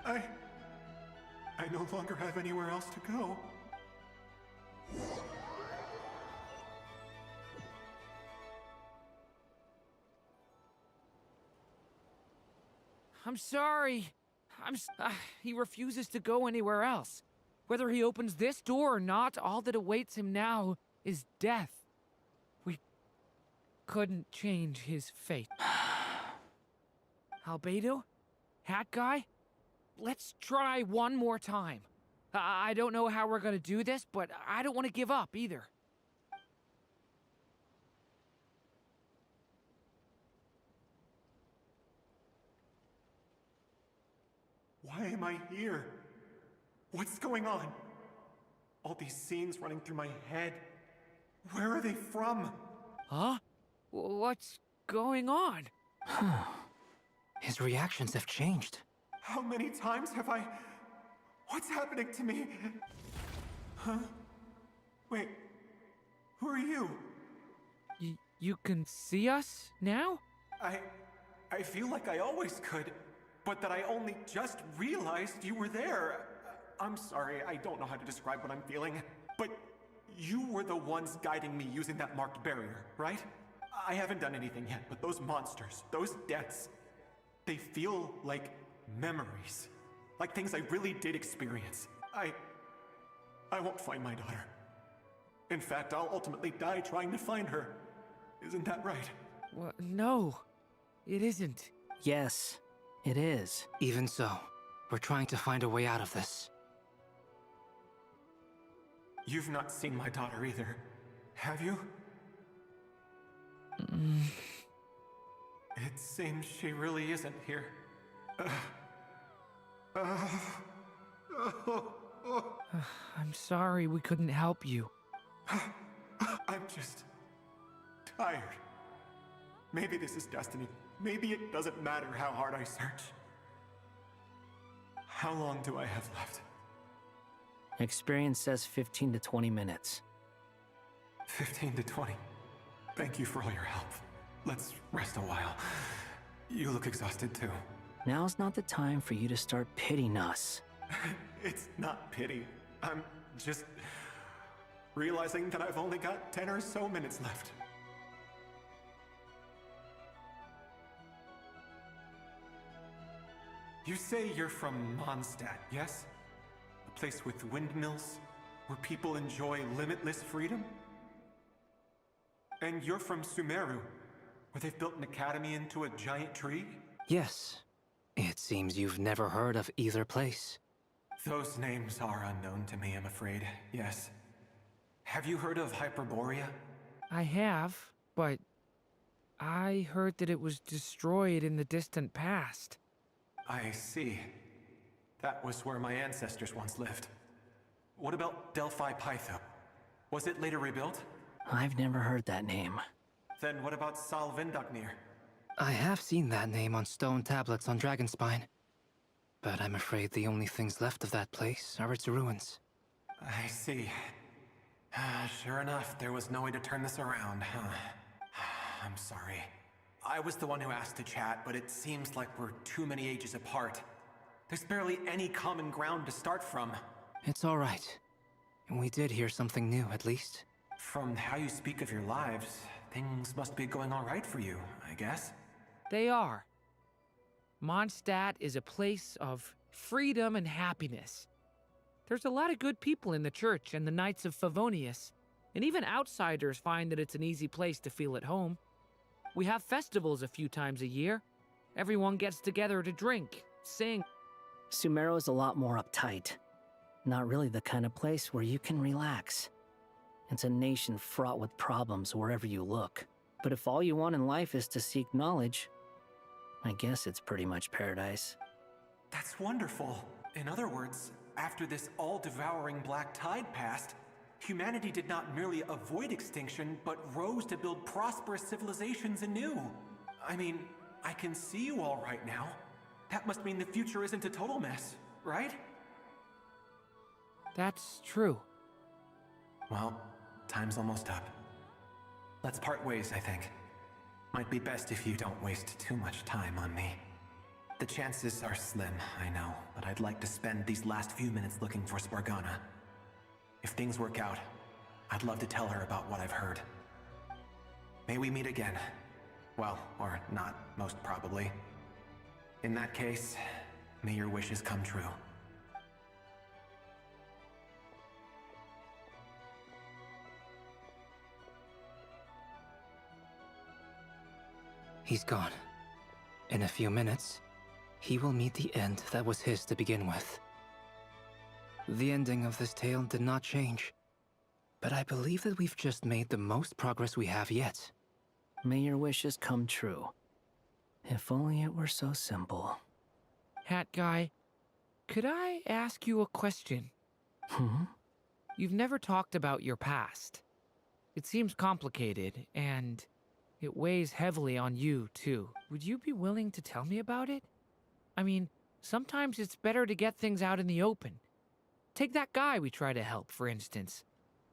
I no longer have anywhere else to go. I'm sorry. He refuses to go anywhere else. Whether he opens this door or not, all that awaits him now is death. We couldn't change his fate. Albedo? Hat guy? Let's try one more time. I don't know how we're gonna do this, but I don't want to give up either. Why am I here? What's going on? All these scenes running through my head. Where are they from? Huh? What's going on? His reactions have changed. How many times have I... What's happening to me? Huh? Wait, who are you? You can see us now? I feel like I always could, but that I only just realized you were there. I'm sorry, I don't know how to describe what I'm feeling, but you were the ones guiding me using that marked barrier, right? I haven't done anything yet, but those monsters, those deaths, they feel like memories. Like things I really did experience. I won't find my daughter. In fact, I'll ultimately die trying to find her. Isn't that right? Well, no, it isn't. Yes, it is. Even so, we're trying to find a way out of this. You've not seen my daughter either, have you? It seems she really isn't here. I'm sorry we couldn't help you. I'm just tired. Maybe this is destiny. Maybe it doesn't matter how hard I search. How long do I have left? Experience says 15 to 20 minutes. 15 to 20. Thank you for all your help. Let's rest a while. You look exhausted too. Now's not the time for you to start pitying us. It's not pity. I'm just realizing that I've only got 10 or so minutes left. You say you're from Mondstadt, yes? A place with windmills, where people enjoy limitless freedom? And you're from Sumeru, where they've built an academy into a giant tree? Yes. It seems you've never heard of either place. Those names are unknown to me, I'm afraid, yes. Have you heard of Hyperborea? I have, but I heard that it was destroyed in the distant past. I see. That was where my ancestors once lived. What about Delphi Pytho? Was it later rebuilt? I've never heard that name. Then what about Sal Vindagnir? I have seen that name on stone tablets on Dragonspine. But I'm afraid the only things left of that place are its ruins. I see. Sure enough, there was no way to turn this around, huh? I'm sorry. I was the one who asked to chat, but it seems like we're too many ages apart. There's barely any common ground to start from. It's all right. We did hear something new, at least. From how you speak of your lives, things must be going all right for you, I guess. They are. Mondstadt is a place of freedom and happiness. There's a lot of good people in the church and the Knights of Favonius, and even outsiders find that it's an easy place to feel at home. We have festivals a few times a year. Everyone gets together to drink, saying... Sumeru is a lot more uptight. Not really the kind of place where you can relax. It's a nation fraught with problems wherever you look. But if all you want in life is to seek knowledge, I guess it's pretty much paradise. That's wonderful. In other words, after this all-devouring black tide passed, humanity did not merely avoid extinction, but rose to build prosperous civilizations anew. I mean, I can see you all right now. That must mean the future isn't a total mess, right? That's true. Well, time's almost up. Let's part ways, I think. Might be best if you don't waste too much time on me. The chances are slim, I know, but I'd like to spend these last few minutes looking for Spargana. If things work out, I'd love to tell her about what I've heard. May we meet again. Well, or not, most probably. In that case, may your wishes come true. He's gone. In a few minutes, he will meet the end that was his to begin with. The ending of this tale did not change, but I believe that we've just made the most progress we have yet. May your wishes come true. If only it were so simple. Hat guy, could I ask you a question? You've never talked about your past. It seems complicated, and it weighs heavily on you, too. Would you be willing to tell me about it? I mean, sometimes it's better to get things out in the open. Take that guy we try to help, for instance.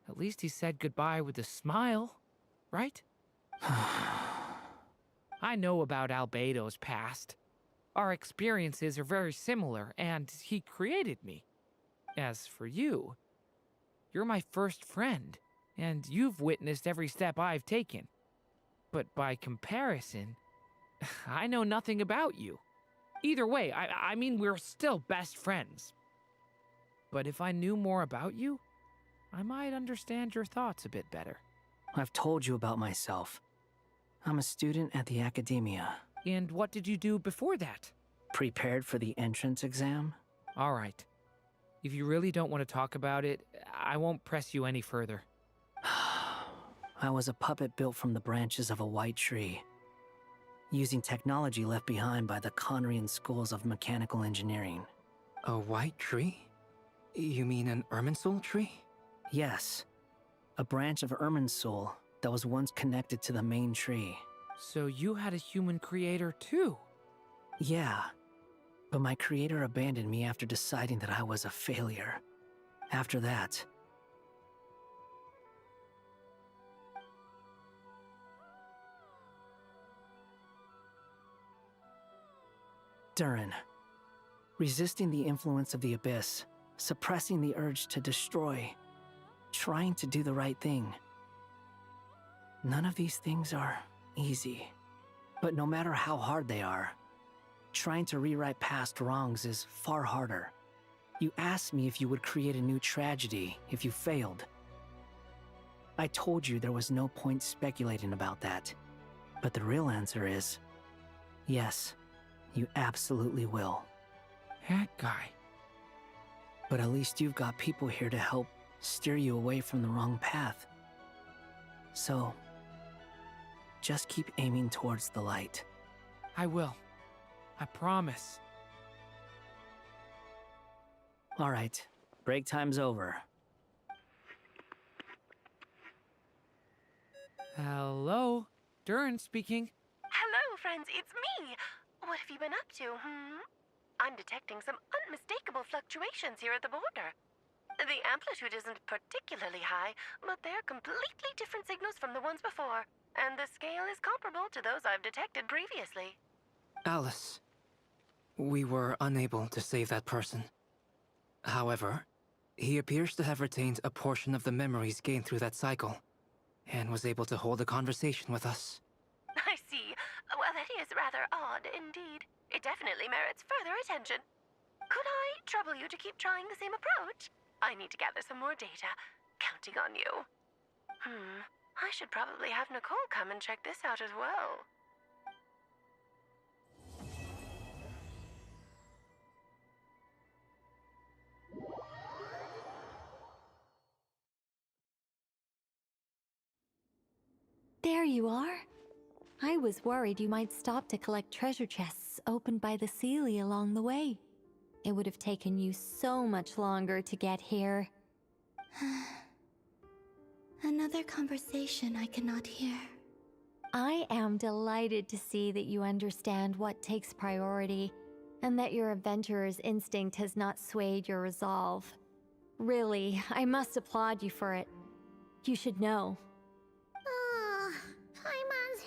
At least he said goodbye with a smile, right? I know about Albedo's past. Our experiences are very similar, and he created me. As for you, you're my first friend, and you've witnessed every step I've taken. But by comparison, I know nothing about you. Either way, I mean, we're still best friends. But if I knew more about you, I might understand your thoughts a bit better. I've told you about myself. I'm a student at the academia. And what did you do before that? Prepared for the entrance exam? All right. If you really don't want to talk about it, I won't press you any further. I was a puppet built from the branches of a white tree, using technology left behind by the Conrian schools of mechanical engineering. A white tree? You mean an Irminsul tree? Yes. A branch of Irminsul that was once connected to the main tree. So you had a human creator too? Yeah. But my creator abandoned me after deciding that I was a failure. After that, Durin. Resisting the influence of the Abyss, suppressing the urge to destroy, trying to do the right thing. None of these things are easy. But no matter how hard they are, trying to rewrite past wrongs is far harder. You asked me if you would create a new tragedy if you failed. I told you there was no point speculating about that. But the real answer is, yes, you absolutely will. That guy. But at least you've got people here to help steer you away from the wrong path. So, just keep aiming towards the light. I will. I promise. All right, break time's over. Hello? Durin speaking. Hello, friends, it's me. What have you been up to, I'm detecting some unmistakable fluctuations here at the border. The amplitude isn't particularly high, but they're completely different signals from the ones before, and the scale is comparable to those I've detected previously. Alice, we were unable to save that person. However, he appears to have retained a portion of the memories gained through that cycle, and was able to hold a conversation with us. I see. Well, that is rather odd indeed. It definitely merits further attention. Could I trouble you to keep trying the same approach? I need to gather some more data. Counting on you. I should probably have Nicole come and check this out as well. There you are. I was worried you might stop to collect treasure chests opened by the Seelie along the way. It would have taken you so much longer to get here. Another conversation I cannot hear. I am delighted to see that you understand what takes priority, and that your adventurer's instinct has not swayed your resolve. Really, I must applaud you for it. You should know. Paimon's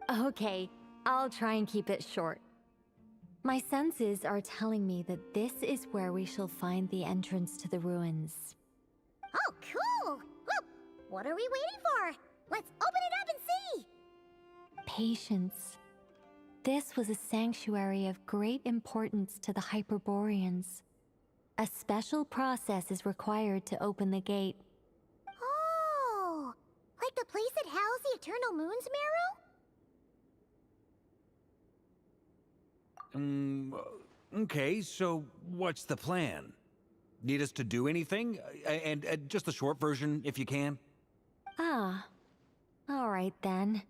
head. Okay, I'll try and keep it short. My senses are telling me that this is where we shall find the entrance to the ruins. Oh, cool! Well, what are we waiting for? Let's open it up and see! Patience. This was a sanctuary of great importance to the Hyperboreans. A special process is required to open the gate. Oh! Like the place that housed the Eternal Moon's marrow? Okay, so what's the plan? Need us to do anything? And just the short version, if you can. Ah. Alright then.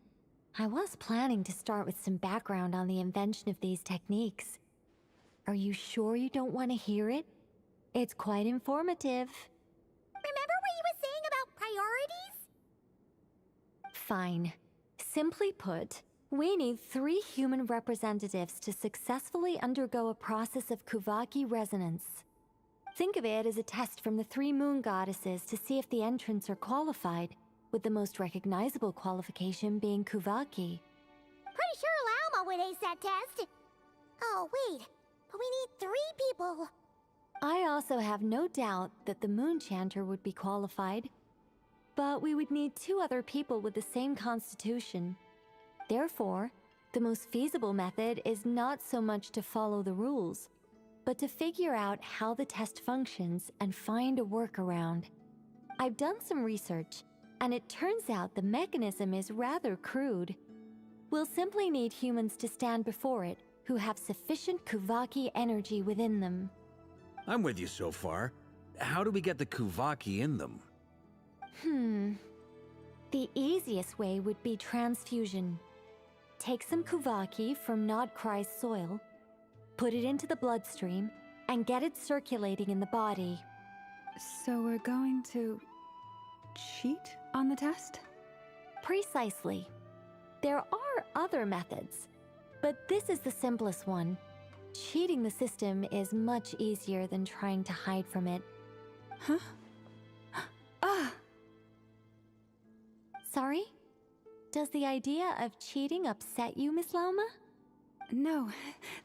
I was planning to start with some background on the invention of these techniques. Are you sure you don't want to hear it? It's quite informative. Remember what you were saying about priorities? Fine. Simply put, we need 3 human representatives to successfully undergo a process of Kuvaki resonance. Think of it as a test from the 3 moon goddesses to see if the entrants are qualified, with the most recognizable qualification being Kuvaki. Pretty sure Lauma would ace that test. Oh, wait. But we need 3 people. I also have no doubt that the Moon Chanter would be qualified. But we would need 2 other people with the same constitution. Therefore, the most feasible method is not so much to follow the rules, but to figure out how the test functions and find a workaround. I've done some research, and it turns out the mechanism is rather crude. We'll simply need humans to stand before it who have sufficient Kuvaki energy within them. I'm with you so far. How do we get the Kuvaki in them? The easiest way would be transfusion. Take some Kuvaki from Nodkrai's soil, put it into the bloodstream, and get it circulating in the body. So we're going to cheat on the test? Precisely. There are other methods, but this is the simplest one. Cheating the system is much easier than trying to hide from it. Huh? Ah! Sorry? Does the idea of cheating upset you, Miss Lauma? No,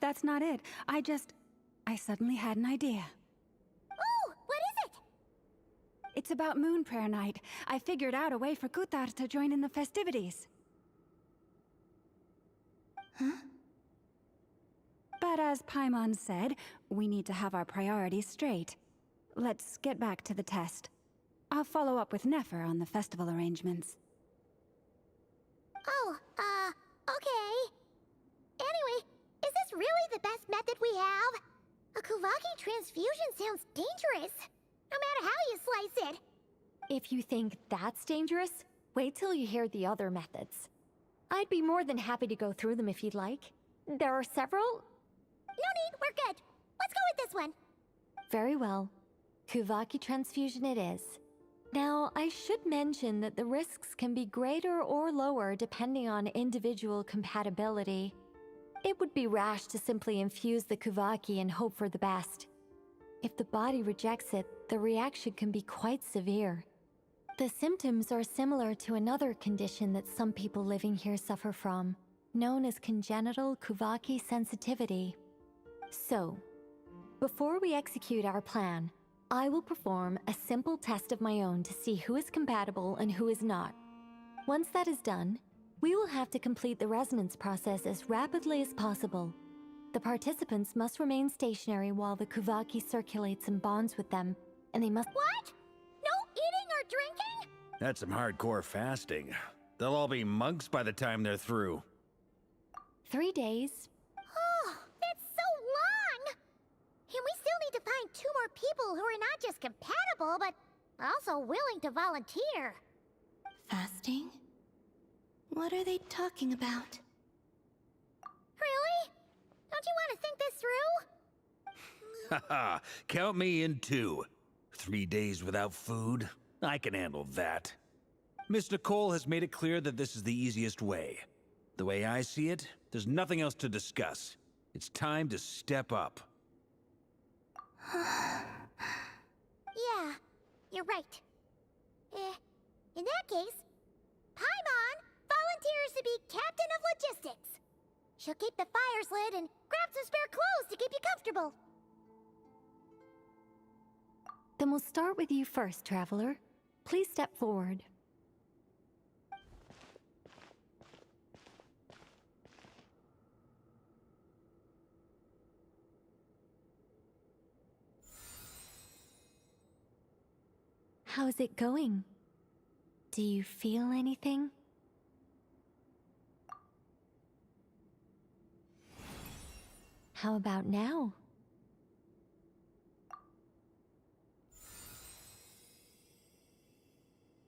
that's not it. I suddenly had an idea. Oh, what is it? It's about Moon Prayer Night. I figured out a way for Kutar to join in the festivities. Huh? But as Paimon said, we need to have our priorities straight. Let's get back to the test. I'll follow up with Nefer on the festival arrangements. Oh, okay. Anyway, is this really the best method we have? A Kuvaki transfusion sounds dangerous, no matter how you slice it. If you think that's dangerous, wait till you hear the other methods. I'd be more than happy to go through them if you'd like. There are several. No need, we're good. Let's go with this one. Very well. Kuvaki transfusion it is. Now, I should mention that the risks can be greater or lower depending on individual compatibility. It would be rash to simply infuse the Kuvaki and hope for the best. If the body rejects it, the reaction can be quite severe. The symptoms are similar to another condition that some people living here suffer from, known as congenital Kuvaki sensitivity. So, before we execute our plan, I will perform a simple test of my own to see who is compatible and who is not. Once that is done, we will have to complete the resonance process as rapidly as possible. The participants must remain stationary while the Kuvaki circulates and bonds with them, and they must— What? No eating or drinking? That's some hardcore fasting. They'll all be monks by the time they're through. 3 days. Oh, that's so long! And we still need to find 2 more people who are not just compatible, but also willing to volunteer. Fasting? What are they talking about? Really? Don't you want to think this through? Haha, count me in too. 3 days without food? I can handle that. Miss Nicole has made it clear that this is the easiest way. The way I see it, there's nothing else to discuss. It's time to step up. Yeah, you're right. In that case, Paimon volunteers to be Captain of Logistics. She'll keep the fires lit and grab some spare clothes to keep you comfortable. Then we'll start with you first, Traveler. Please step forward. How's it going? Do you feel anything? How about now?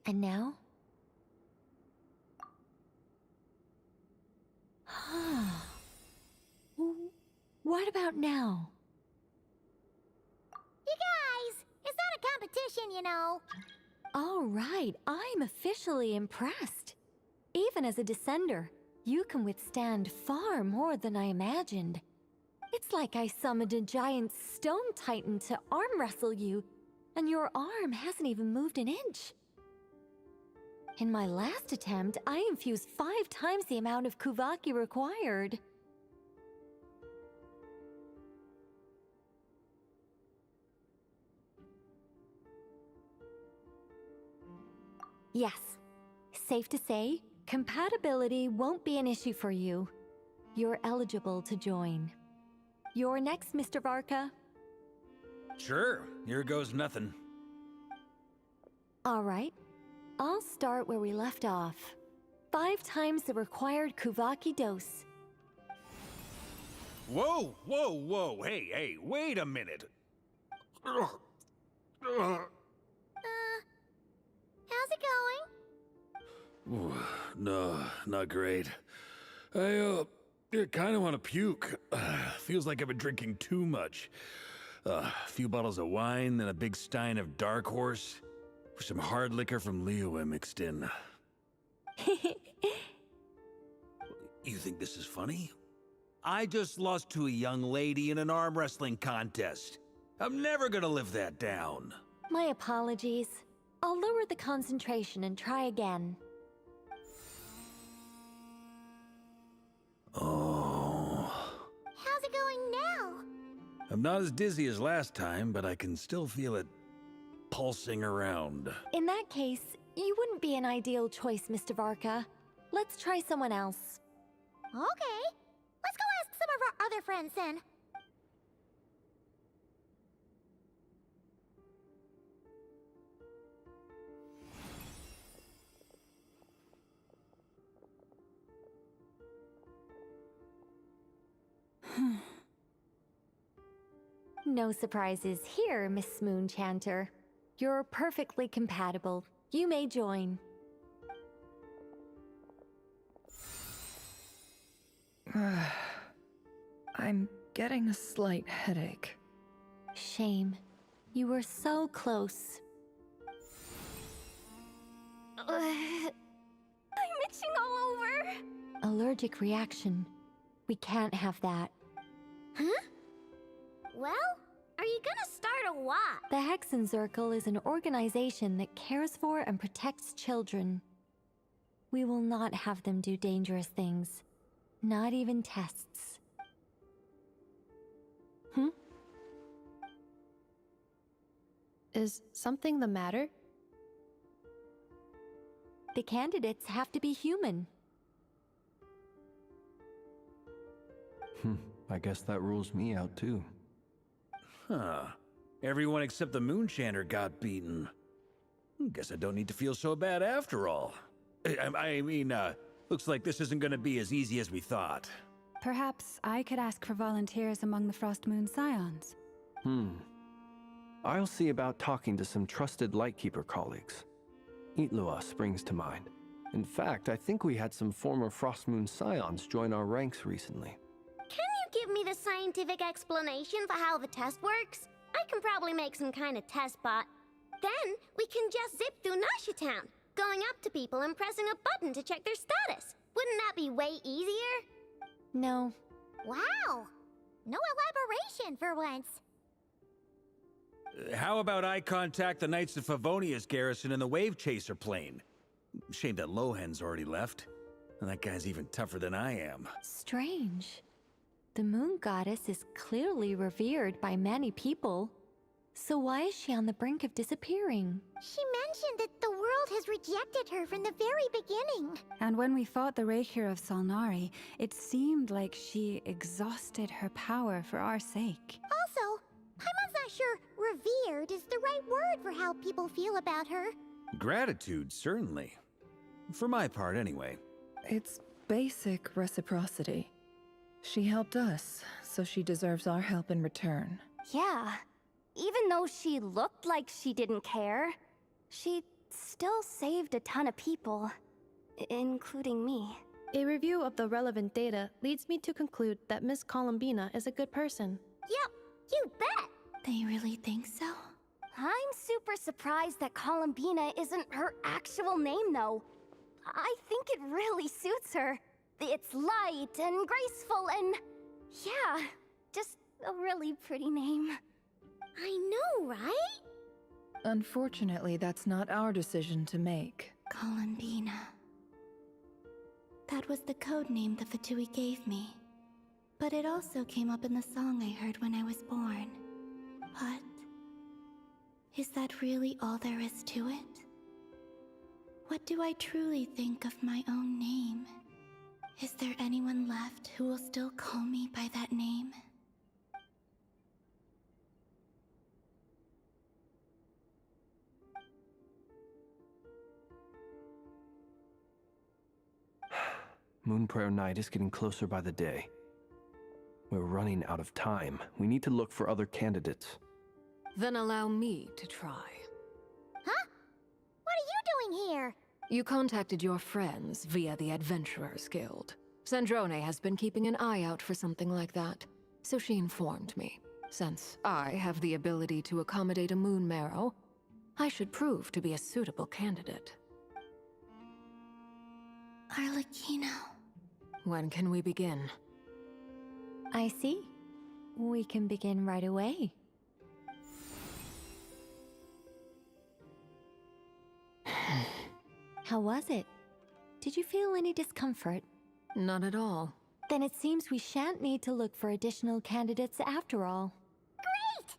And now? What about now? You guys, it's not a competition, you know. All right, I'm officially impressed. Even as a descender, you can withstand far more than I imagined. It's like I summoned a giant stone titan to arm wrestle you, and your arm hasn't even moved an inch. In my last attempt, I infused 5 times the amount of Kuvaki required. Yes, safe to say, compatibility won't be an issue for you. You're eligible to join. You're next, Mr. Varka. Sure, here goes nothing. All right, I'll start where we left off. 5 times the required Kuvaki dose. Whoa, whoa, whoa, hey, wait a minute. How's it going? Ooh, no, not great. I kind of want to puke. Feels like I've been drinking too much. A few bottles of wine, then a big stein of Dark Horse, with some hard liquor from Liyue mixed in. You think this is funny? I just lost to a young lady in an arm wrestling contest. I'm never gonna live that down. My apologies. I'll lower the concentration and try again. Oh. How's it going now? I'm not as dizzy as last time, but I can still feel it pulsing around. In that case, you wouldn't be an ideal choice, Mr. Varka. Let's try someone else. Okay. Let's go ask some of our other friends then. No surprises here, Miss Moonchanter. You're perfectly compatible. You may join. I'm getting a slight headache. Shame. You were so close. I'm itching all over. Allergic reaction. We can't have that. Huh? Well, are you gonna start a what? The Hexenzirkel is an organization that cares for and protects children. We will not have them do dangerous things. Not even tests. Is something the matter? The candidates have to be human. I guess that rules me out too. Huh. Everyone except the Moonchanter got beaten. Guess I don't need to feel so bad after all. I mean, looks like this isn't gonna be as easy as we thought. Perhaps I could ask for volunteers among the Frost Moon Scions. I'll see about talking to some trusted Lightkeeper colleagues. Itlua springs to mind. In fact, I think we had some former Frostmoon scions join our ranks recently. Can you give me the scientific explanation for how the test works? I can probably make some kind of test bot. Then we can just zip through Nasha Town, going up to people and pressing a button to check their status. Wouldn't that be way easier? No. Wow! No elaboration for once. How about I contact the Knights of Favonia's garrison in the Wave Chaser plane? Shame that Lohan's already left. And that guy's even tougher than I am. Strange. The moon goddess is clearly revered by many people. So why is she on the brink of disappearing? She mentioned that the world has rejected her from the very beginning. And when we fought the Rakier of Salnari, it seemed like she exhausted her power for our sake. Also, I'm not sure revered is the right word for how people feel about her. Gratitude, certainly. For my part, anyway. It's basic reciprocity. She helped us, so she deserves our help in return. Yeah. Even though she looked like she didn't care, she still saved a ton of people, including me. A review of the relevant data leads me to conclude that Miss Columbina is a good person. Yep, you bet! They really think so? I'm super surprised that Columbina isn't her actual name, though. I think it really suits her. It's light and graceful and... yeah, just a really pretty name. I know, right? Unfortunately, that's not our decision to make. Columbina. That was the code name the Fatui gave me. But it also came up in the song I heard when I was born. But... is that really all there is to it? What do I truly think of my own name? Is there anyone left who will still call me by that name? Moonprayer Night is getting closer by the day. We're running out of time. We need to look for other candidates. Then allow me to try. Huh? What are you doing here? You contacted your friends via the Adventurers Guild. Sandrone has been keeping an eye out for something like that, so she informed me. Since I have the ability to accommodate a moon marrow, I should prove to be a suitable candidate. Arlecchino. When can we begin? I see. We can begin right away. How was it? Did you feel any discomfort? Not at all. Then it seems we shan't need to look for additional candidates after all. Great!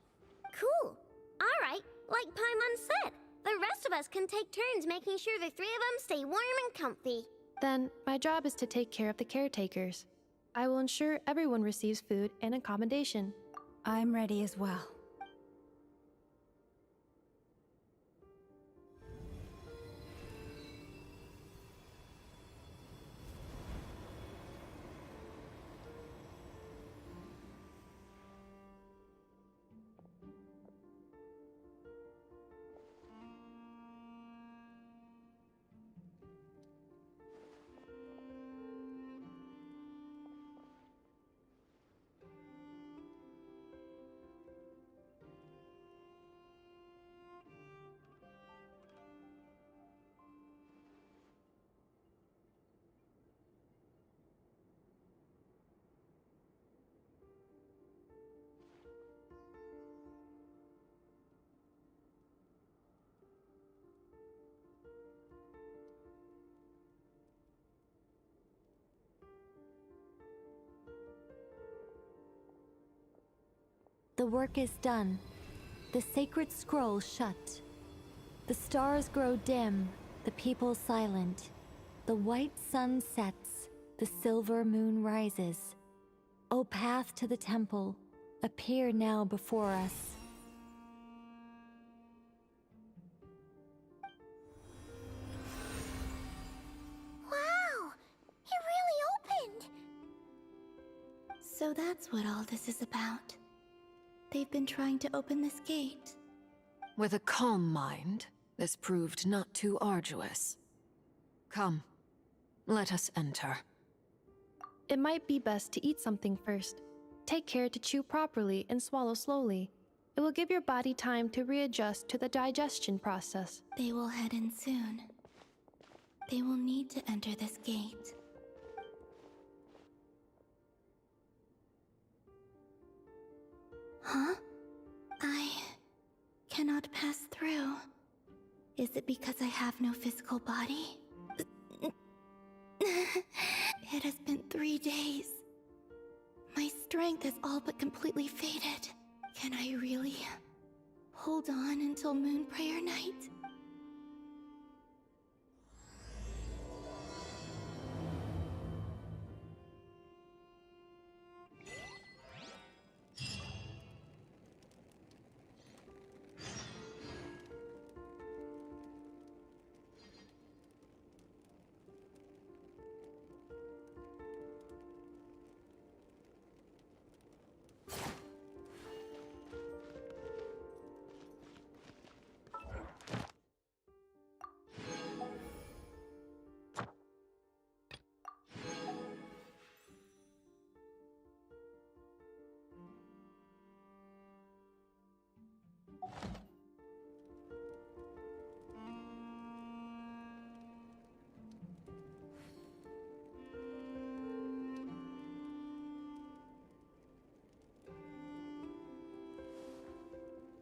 Cool. Alright, like Paimon said, the rest of us can take turns making sure the three of them stay warm and comfy. Then, my job is to take care of the caretakers. I will ensure everyone receives food and accommodation. I'm ready as well. The work is done. The sacred scroll shut. The stars grow dim, the people silent. The white sun sets, the silver moon rises. O path to the temple, appear now before us. Wow! It really opened! So that's what all this is about. They've been trying to open this gate. With a calm mind, this proved not too arduous. Come, let us enter. It might be best to eat something first. Take care to chew properly and swallow slowly. It will give your body time to readjust to the digestion process. They will head in soon. They will need to enter this gate. Huh? I cannot pass through. Is it because I have no physical body? It has been 3 days. My strength has all but completely faded. Can I really hold on until Moon Prayer Night?